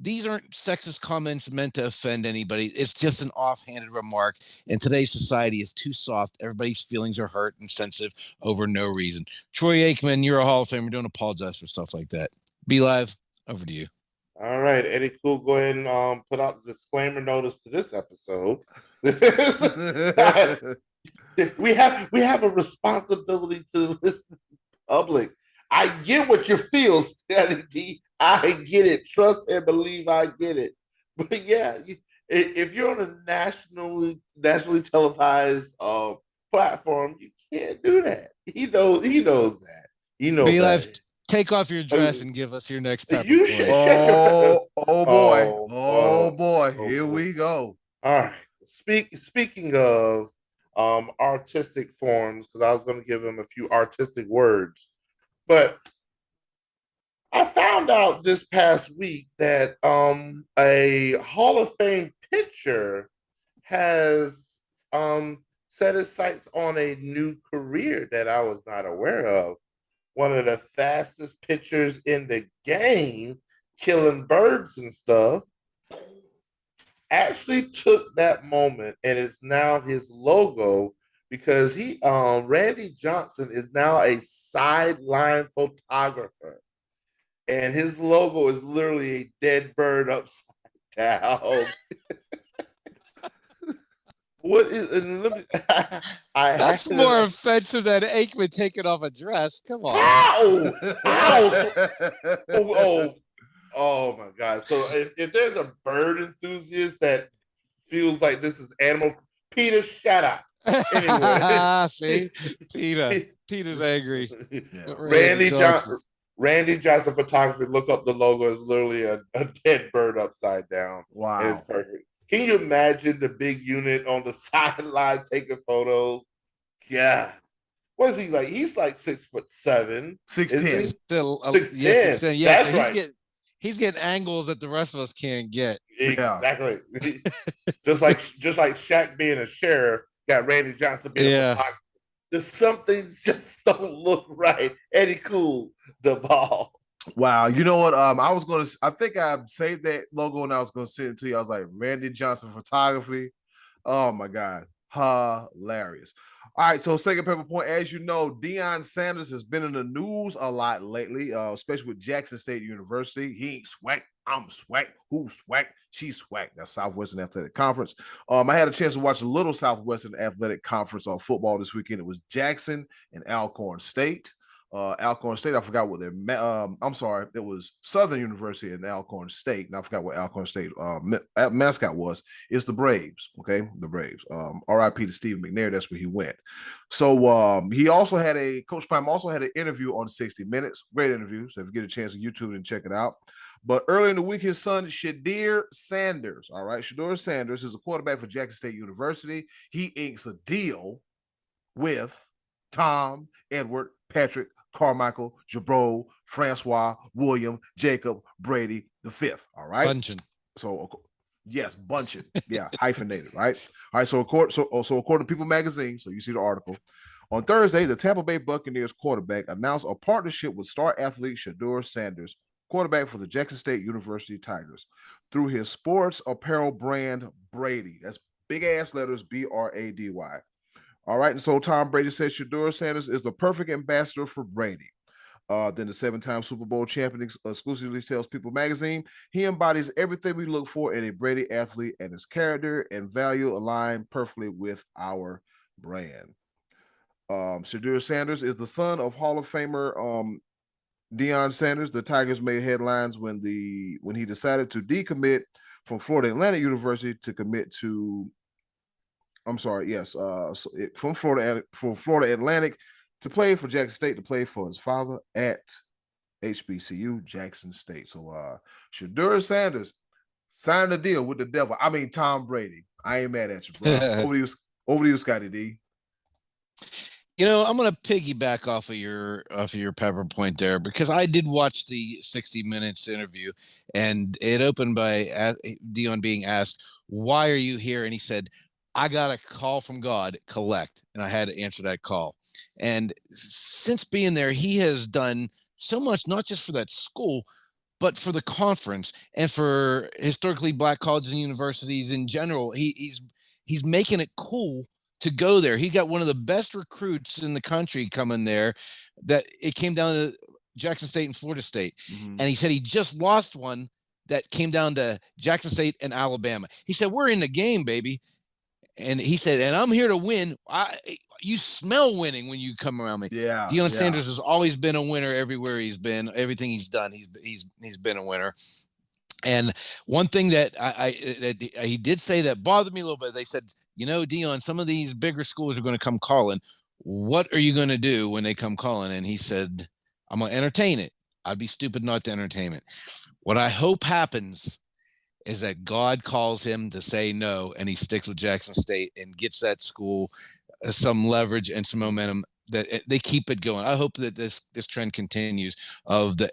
These aren't sexist comments meant to offend anybody. It's just an offhanded remark. And today's society is too soft. Everybody's feelings are hurt and sensitive over no reason. Troy Aikman, you're a Hall of Famer. Don't apologize for stuff like that. Be Live, over to you. All right, Eddy Kool, go ahead and put out the disclaimer notice to this episode. we have a responsibility to listen to the public. I get what you feel, Steady D. I get it. Trust and believe I get it. But yeah, if you're on a nationally televised platform, you can't do that. He knows that. He knows Be Live, that. take off your dress and give us your next pepper. You should oh boy. Here we go. All right. Speaking of artistic forms, because I was going to give him a few artistic words, but I found out this past week that a Hall of Fame pitcher has set his sights on a new career that I was not aware of. One of the fastest pitchers in the game, killing birds and stuff, actually took that moment, and it's now his logo, because Randy Johnson is now a sideline photographer, and his logo is literally a dead bird upside down. What is? That's more offensive than Aikman taking off a dress. Come on. Ow! Oh my God. So if there's a bird enthusiast that feels like this is animal, Peter, shut up. Anyway. See? Peter's angry. Yeah. Randy Johnson Photography, look up the logo. It's literally a dead bird upside down. Wow. It's perfect. Can you imagine the big unit on the sideline taking photos? Yeah. What is he like? He's like 6'7", 6'10". Still, 6'10". Yes, That's right. He's getting angles that the rest of us can't get. Exactly. just like Shaq being a sheriff, got Randy Johnson being a photographer. There's something just don't look right. Eddy Kool, the ball. Wow, you know what? I think I saved that logo and I was gonna send it to you. I was like, Randy Johnson Photography. Oh my God, hilarious. All right, so second paper point, as you know, Deion Sanders has been in the news a lot lately, especially with Jackson State University. He ain't swag, I'm swag, who's swag? She's swag. That's Southwestern Athletic Conference. I had a chance to watch a little Southwestern Athletic Conference on football this weekend. It was Jackson and Alcorn State. Alcorn State, I forgot what their it was Southern University and Alcorn State, and I forgot what Alcorn State mascot was. It's the Braves, okay? The Braves. RIP to Steve McNair, that's where he went. So he also had Coach Prime also had an interview on 60 Minutes. Great interview. So if you get a chance on YouTube and check it out. But earlier in the week, his son, Shedeur Sanders, all right, Shedeur Sanders is a quarterback for Jackson State University. He inks a deal with Tom, Edward, Patrick, Carmichael, Jabro, Francois, William, Jacob, Brady, the fifth. All right. Bunchen. So yes, Bunchen. Yeah, hyphenated, right? All right. So according to People Magazine, so you see the article. On Thursday, the Tampa Bay Buccaneers quarterback announced a partnership with star athlete Shedeur Sanders, quarterback for the Jackson State University Tigers, through his sports apparel brand Brady. That's big ass letters, Brady. All right, and so Tom Brady says Shedeur Sanders is the perfect ambassador for Brady. Then the 7-time Super Bowl champion exclusively tells People Magazine he embodies everything we look for in a Brady athlete, and his character and value align perfectly with our brand. Shedeur Sanders is the son of Hall of Famer Deion Sanders. The Tigers made headlines when he decided to decommit from Florida Atlantic University to commit to. From Florida Atlantic to play for Jackson State, to play for his father at HBCU Jackson State. So Shedeur Sanders signed a deal with the devil. I mean Tom Brady. I ain't mad at you, bro. Over to you, Scotty D. I'm going to piggyback off of your pepper point there, because I did watch the 60 Minutes interview, and it opened by Dion being asked, "Why are you here?" And he said, "I got a call from God, collect," and I had to answer that call. And since being there, he has done so much, not just for that school, but for the conference and for historically Black colleges and universities in general. He's making it cool to go there. He got one of the best recruits in the country coming there. That it came down to Jackson State and Florida State. Mm-hmm. And he said he just lost one that came down to Jackson State and Alabama. He said, "We're in the game, baby." And he said, "And I'm here to win. You smell winning when you come around me." Yeah. Deion Sanders has always been a winner everywhere he's been. Everything he's done, he's been a winner. And one thing that that he did say that bothered me a little bit, they said, "Deion, some of these bigger schools are going to come calling. What are you going to do when they come calling?" And he said, "I'm going to entertain it. I'd be stupid not to entertain it." What I hope happens is that God calls him to say no, and he sticks with Jackson State and gets that school some leverage and some momentum, that they keep it going. I hope that this trend continues of the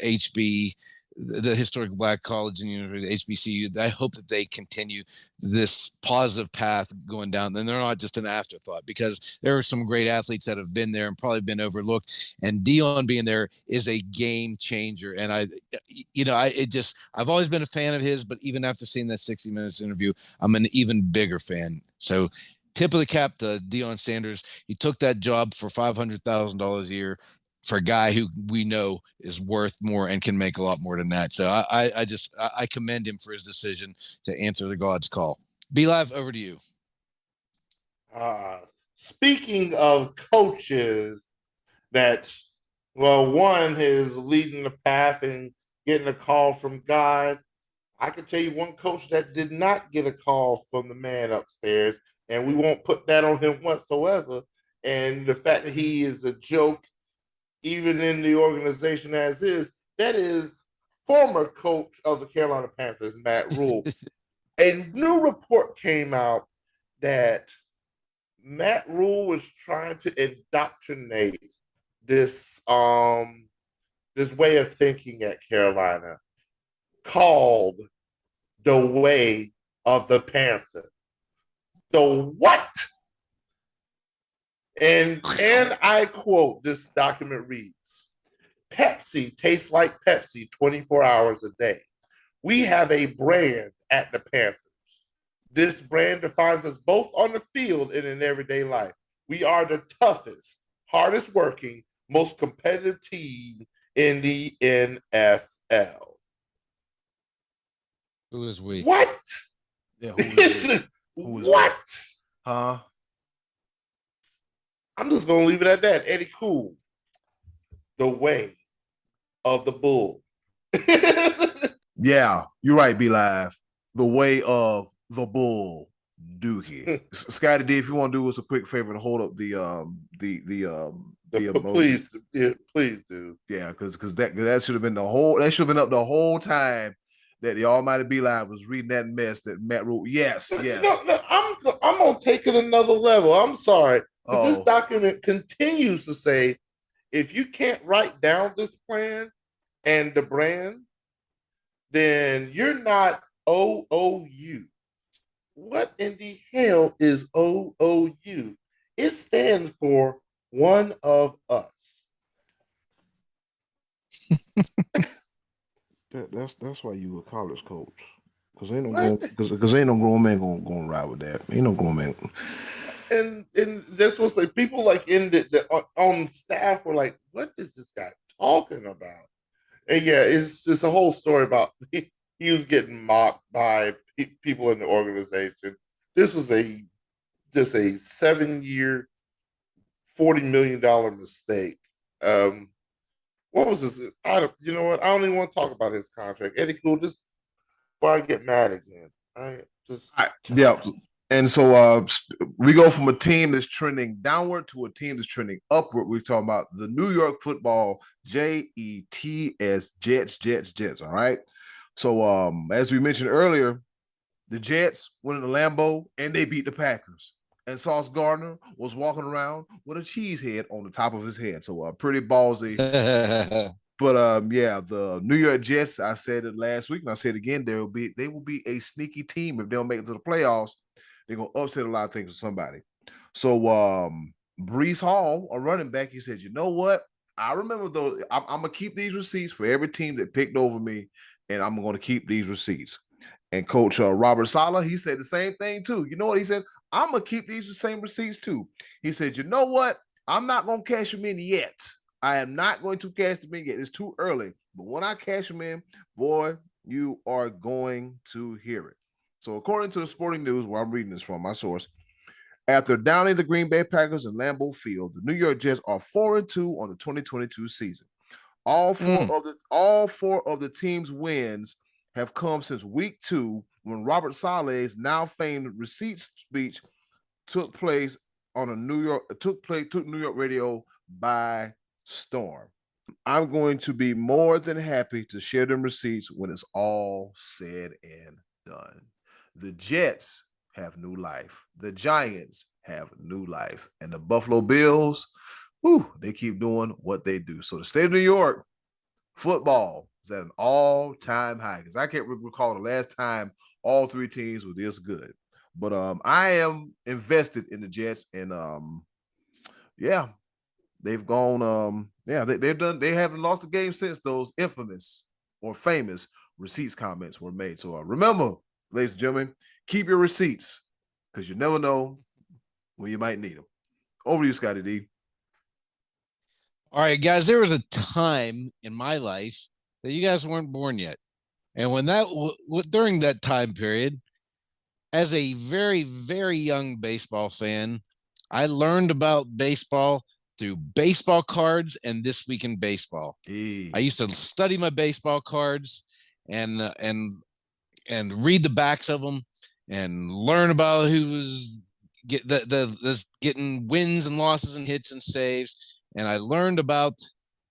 the historic Black college and university, HBCU. I hope that they continue this positive path going down. Then they're not just an afterthought, because there are some great athletes that have been there and probably been overlooked. And Deion being there is a game changer. And I've always been a fan of his, but even after seeing that 60 Minutes interview, I'm an even bigger fan. So tip of the cap to Deion Sanders. He took that job for $500,000 a year for a guy who we know is worth more and can make a lot more than that. So I commend him for his decision to answer the God's call. Be Live, over to you. Speaking of coaches one is leading the path and getting a call from God, I can tell you one coach that did not get a call from the man upstairs, and we won't put that on him whatsoever. And the fact that he is a joke, even in the organization as is, that is former coach of the Carolina Panthers, Matt Rule. A new report came out that Matt Rule was trying to indoctrinate this way of thinking at Carolina called the way of the Panther. So what? And I quote, this document reads, "Pepsi tastes like Pepsi 24 hours a day. We have a brand at the Panthers. This brand defines us both on the field and in everyday life. We are the toughest, hardest working, most competitive team in the NFL." Who is we? What? Yeah, who is what? Huh? I'm just going to leave it at that. Eddy Kool, the way of the bull. Yeah, you're right, Be Live. The way of the bull, Dookie. Scotty D, if you want to do us a quick favor to hold up the please, please do. Yeah, because that should have been up the whole time that the Almighty Be Live was reading that mess that Matt wrote. Yes. No, I'm gonna take it another level. I'm sorry. This document continues to say, if you can't write down this plan and the brand, then you're not OOU. What in the hell is OOU? It stands for one of us. That's why you a college coach. Because ain't no grown man gonna ride with that. Ain't no grown man. And that's what's like, people like in on staff were like, what is this guy talking about? And yeah, it's just a whole story about he was getting mocked by people in the organization. This was just a 7-year, $40 million mistake. What was this? You know what? I don't even want to talk about his contract. Eddy Kool, just before I get mad again. And so we go from a team that's trending downward to a team that's trending upward. We're talking about the New York Football Jets, Jets. All right. So as we mentioned earlier, the Jets went in the Lambeau and they beat the Packers. And Sauce Gardner was walking around with a cheese head on the top of his head. So pretty ballsy. But yeah, the New York Jets, I said it last week and I said it again, they will be a sneaky team if they don't make it to the playoffs. They're gonna upset a lot of things with somebody. So Brees Hall, a running back, he said, you know what? I remember those. I'm gonna keep these receipts for every team that picked over me, and I'm gonna keep these receipts. And Coach Robert Saleh, he said the same thing too. You know what he said? I'm gonna keep these same receipts too. He said, you know what? I'm not gonna cash them in yet. I am not going to cash them in yet. It's too early. But when I cash them in, boy, you are going to hear it. So according to the Sporting News, where I'm reading this from, my source, after downing the Green Bay Packers in Lambeau Field, the New York Jets are 4-2 on the 2022 season. All four of the team's wins have come since week 2, when Robert Saleh's now famed receipts speech took place on New York radio by storm. I'm going to be more than happy to share them receipts when it's all said and done. The Jets have new life. The Giants have new life. And the Buffalo Bills, they keep doing what they do. So the state of New York football is at an all-time high, because I can't recall the last time all 3 teams were this good. But I am invested in the Jets, and yeah, they've gone. They haven't lost a game since those infamous or famous receipts comments were made. So remember, ladies and gentlemen, keep your receipts, because you never know when you might need them. Over to you, Scotty D. All right, guys, there was a time in my life that you guys weren't born yet. And when during that time period, as a very, very young baseball fan, I learned about baseball through baseball cards and This Week in Baseball. I used to study my baseball cards and read the backs of them and learn about who was getting wins and losses and hits and saves. And I learned about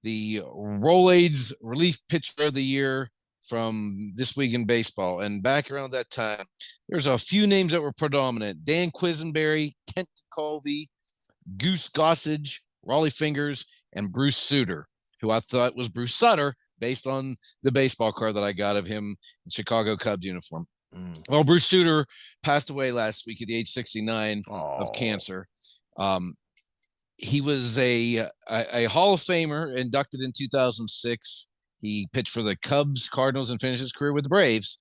the Rolaids Relief Pitcher of the Year from This Week in Baseball. And back around that time, there's a few names that were predominant: Dan Quisenberry, Kent Colby, Goose Gossage, Raleigh Fingers, and Bruce Sutter, who I thought was Bruce Sutter based on the baseball card that I got of him in Chicago Cubs uniform. Well, Bruce Sutter passed away last week at the age 69 of cancer. He was a Hall of Famer, inducted in 2006. He pitched for the Cubs, Cardinals, and finished his career with the Braves.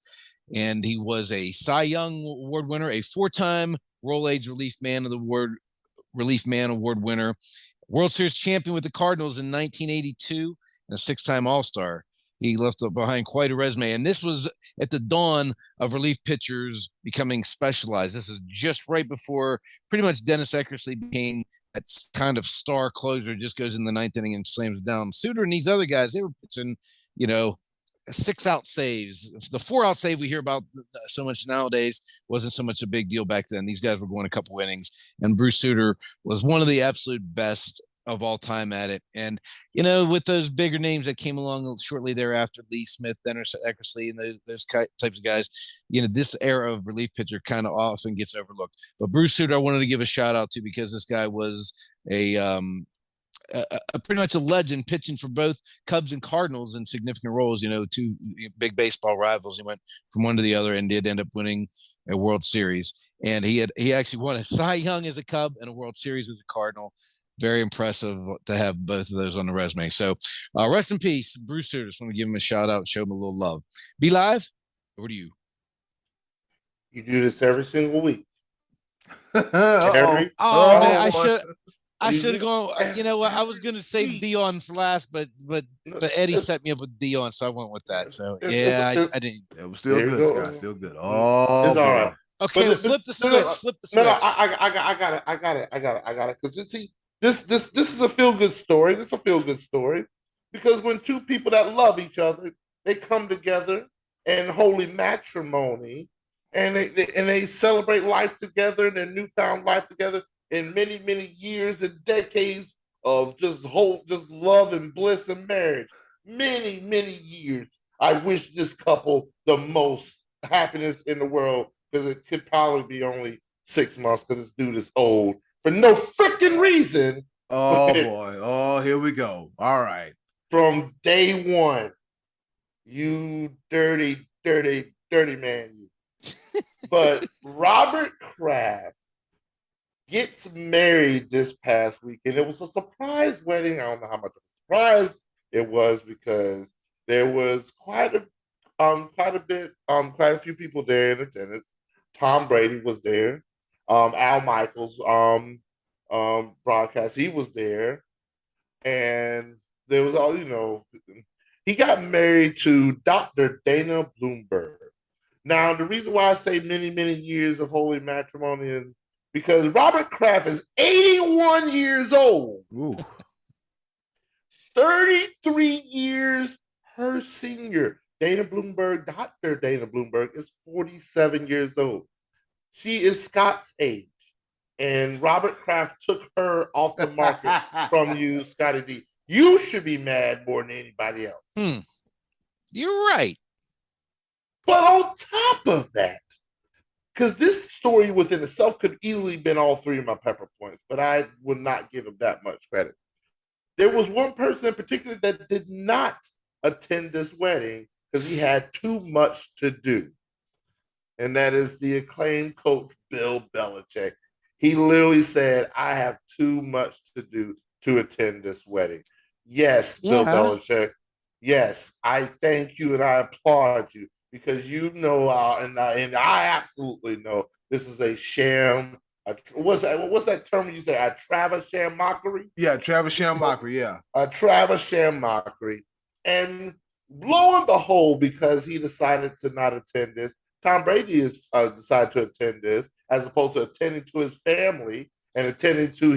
And he was a Cy Young Award winner, a 4-time Rolaids Relief Man Award winner, World Series champion with the Cardinals in 1982, and a 6-time All-Star. He left behind quite a resume. And this was at the dawn of relief pitchers becoming specialized. This is just right before pretty much Dennis Eckersley became that kind of star closer, just goes in the 9th inning and slams it down. Suter and these other guys, they were pitching, 6-out saves. The 4-out save we hear about so much nowadays wasn't so much a big deal back then. These guys were going a couple innings, and Bruce Sutter was one of the absolute best of all time at it. And, with those bigger names that came along shortly thereafter, Lee Smith, Dennis Eckersley, and those types of guys, this era of relief pitcher kind of often gets overlooked. But Bruce Sutter, I wanted to give a shout out to, because this guy was a pretty much a legend, pitching for both Cubs and Cardinals in significant roles, 2 big baseball rivals. He went from one to the other and did end up winning a World Series. And he actually won a Cy Young as a Cub and a World Series as a Cardinal. Very impressive to have both of those on the resume. So rest in peace, Bruce Sutter. Just want to give him a shout out, show him a little love. Be Live, over to you. You do this every single week. Man, I should have gone. You know what? I was going to save Dion for last, but Eddie set me up with Dion, so I went with that. So yeah, I didn't. It was still good, Scott. Still good. Oh, it's all right. Okay, flip the switch. Flip the switch. No, I got it. Because see, this is a feel good story. This is a feel good story, because when 2 people that love each other, they come together in holy matrimony, and they celebrate life together and their newfound life together in many, many years and decades of just love and bliss and marriage. Many, many years. I wish this couple the most happiness in the world, because it could probably be only 6 months because this dude is old for no freaking reason. Oh boy. Oh, here we go. All right. From day one, you dirty, dirty, dirty man. But Robert Kraft gets married this past weekend. It was a surprise wedding. I don't know how much of a surprise it was, because there was quite a few people there in attendance. Tom Brady was there. Al Michaels broadcast, he was there, and there was all, he got married to Dr. Dana Bloomberg. Now, the reason why I say many, many years of holy matrimony is because Robert Kraft is 81 years old. Ooh. 33 years her senior. Dana Bloomberg, Dr. Dana Bloomberg, is 47 years old. She is Scott's age. And Robert Kraft took her off the market from you, Scotty D. You should be mad more than anybody else. You're right. But on top of that, because this story within itself could easily been all three of my pepper points, but I would not give him that much credit. There was one person in particular that did not attend this wedding because he had too much to do. And that is the acclaimed coach, Bill Belichick. He literally said, I have too much to do to attend this wedding. Yes, Bill Belichick. Yes, I thank you and I applaud you, because you know, and I absolutely know this is a sham. What's that term you say? A Travis sham mockery? Yeah, Travis sham mockery, yeah. A Travis sham mockery. And lo and behold, because he decided to not attend this, Tom Brady has decided to attend this, as opposed to attending to his family and attending to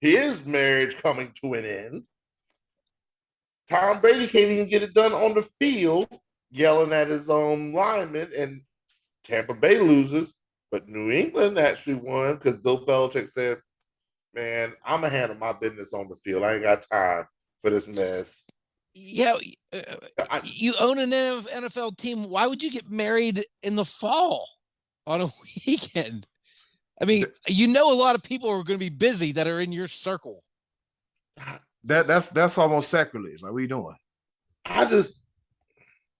his marriage coming to an end. Tom Brady can't even get it done on the field, yelling at his own lineman, and Tampa Bay loses, but New England actually won because Bill Belichick said, man, I'm going to handle my business on the field. I ain't got time for this mess. Yeah, you own an NFL team. Why would you get married in the fall on a weekend? I mean, a lot of people are going to be busy that are in your circle. That's almost sacrilege. Like, what are you doing? I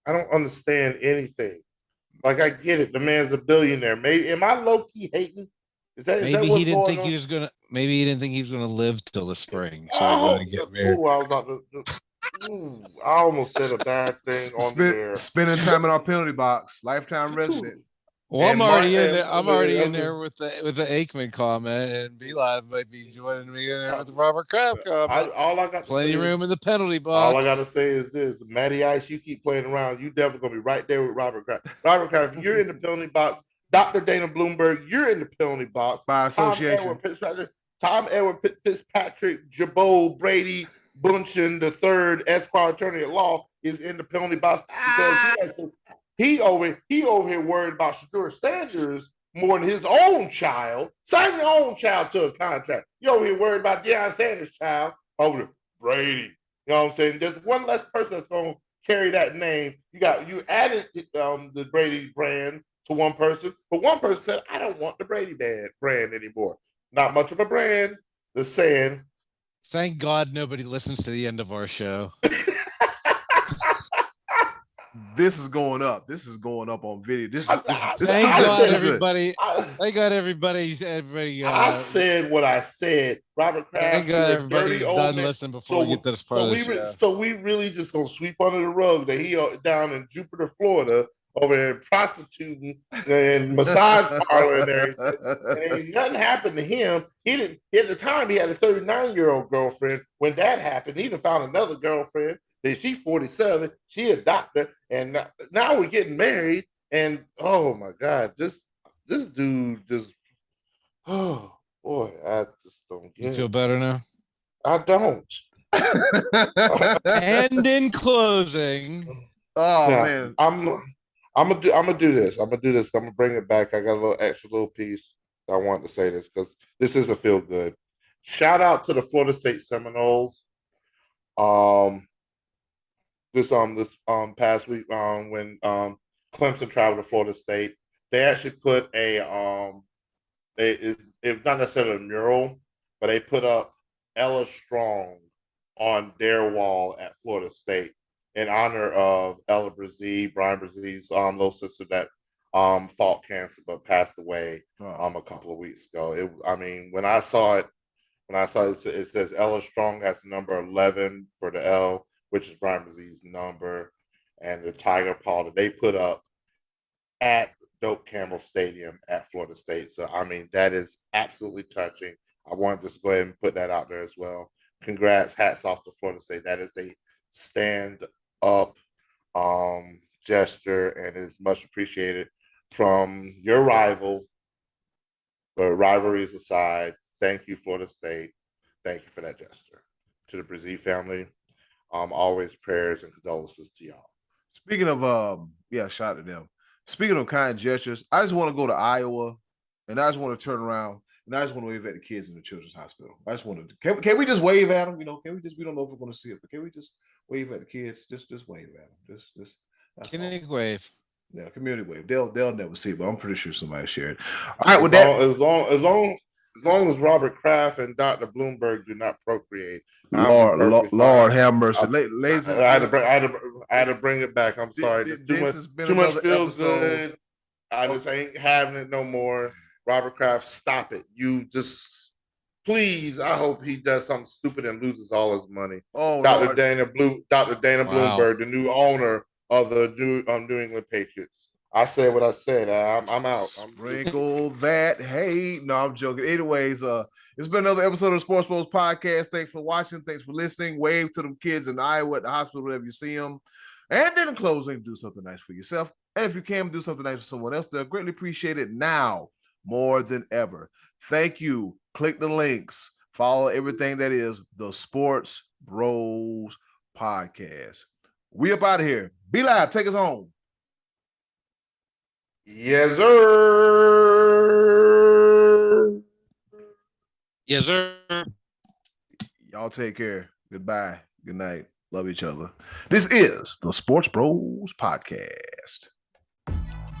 don't understand anything. Like, I get it. The man's a billionaire. Maybe am I low key hating? Maybe he didn't think he was gonna. Maybe he didn't think he was gonna live till the spring. So he wanted to get married. I almost said a bad thing on there. Spending time in our penalty box, lifetime resident. Well, I'm already in there. I'm already in there with the Aikman comment, and Beeline might be joining me in there with the Robert Kraft comment. All I got plenty of room in the penalty box. All I gotta say is this: Matty Ice, you keep playing around, you definitely gonna be right there with Robert Kraft. Robert Kraft, if you're in the penalty box, Dr. Dana Bloomberg, you're in the penalty box by association. Tom Edward Fitzpatrick, Jabot Brady Bunchen III, Esquire Attorney at Law, is in the penalty box because he over here worried about Shedeur Sanders more than his own child. Sign your own child to a contract. You over here worried about Deion Sanders' child over Brady. You know what I'm saying? There's one less person that's going to carry that name. You added the Brady brand to one person, but one person said, I don't want the Brady brand anymore. Not much of a brand. Just saying. Thank God nobody listens to the end of our show. This is going up. This is going up on video. Thank God everybody. I said what I said. Robert Kraft. Thank God everybody's done listening before we get to this part of the show. So we really just gonna sweep under the rug that he down in Jupiter, Florida, over there prostituting and massage parlor and everything. And nothing happened to him. He didn't. At the time, he had a 39-year-old girlfriend. When that happened, he found another girlfriend. She's 47. She a doctor, and now we're getting married. And oh my God, this dude just, oh boy, I just don't get it. You feel better now? I don't. And in closing, man, I'm gonna do this. I'm gonna bring it back. I got a little extra little piece. I wanted to say this because this is a feel good. Shout out to the Florida State Seminoles. This past week when Clemson traveled to Florida State, they actually put it's not necessarily a mural, but they put up Ella Strong on their wall at Florida State in honor of Ella Brazee, Brian Brazee's little sister that fought cancer but passed away a couple of weeks ago. When I saw it, it says Ella Strong has the number 11 for the L, which is Brian Brazee's number, and the tiger paw that they put up at Doak Campbell Stadium at Florida State. So, that is absolutely touching. I want to just go ahead and put that out there as well. Congrats, hats off to Florida State. That is a stand-up gesture and is much appreciated from your rival. But rivalries aside, thank you, Florida State. Thank you for that gesture. To the Brazee family, always prayers and condolences to y'all. Speaking of, shout out to them. Speaking of kind gestures, I just want to go to Iowa, and I just want to turn around, and I just want to wave at the kids in the Children's Hospital. I just want to, can we just wave at them? We don't know if we're going to see it, but can we just wave at the kids? Just wave at them. Just community wave. Yeah, community wave. They'll never see it, but I'm pretty sure somebody shared. All right, as long as Robert Kraft and Dr. Bloomberg do not procreate, Lord have mercy, ladies. I had to bring it back. I'm sorry. Too much feel good. I just ain't having it no more. Robert Kraft, stop it. You just please. I hope he does something stupid and loses all his money. Oh, Dr. Dana Bloomberg, the new owner of the New England Patriots. I said what I said. I'm out. Sprinkle that hate. No, I'm joking. Anyways, it's been another episode of the Sports Bros Podcast. Thanks for watching. Thanks for listening. Wave to them kids in Iowa at the hospital whenever you see them. And then in closing, do something nice for yourself. And if you can, do something nice for someone else. They'll greatly appreciate it now more than ever. Thank you. Click the links. Follow everything that is the Sports Bros Podcast. We up out of here. Be live. Take us home. Yes, sir. Yes, sir. Y'all take care. Goodbye. Good night. Love each other. This is the Sports Bros Podcast.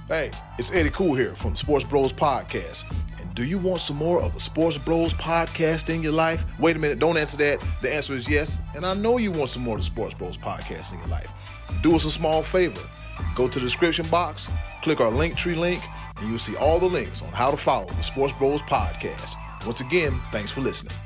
Hey, it's Eddy Kool here from the Sports Bros Podcast. And do you want some more of the Sports Bros Podcast in your life? Wait a minute. Don't answer that. The answer is yes. And I know you want some more of the Sports Bros Podcast in your life. Do us a small favor. Go to the description box, click our Linktree link, and you'll see all the links on how to follow the Sports Bros Podcast. Once again, thanks for listening.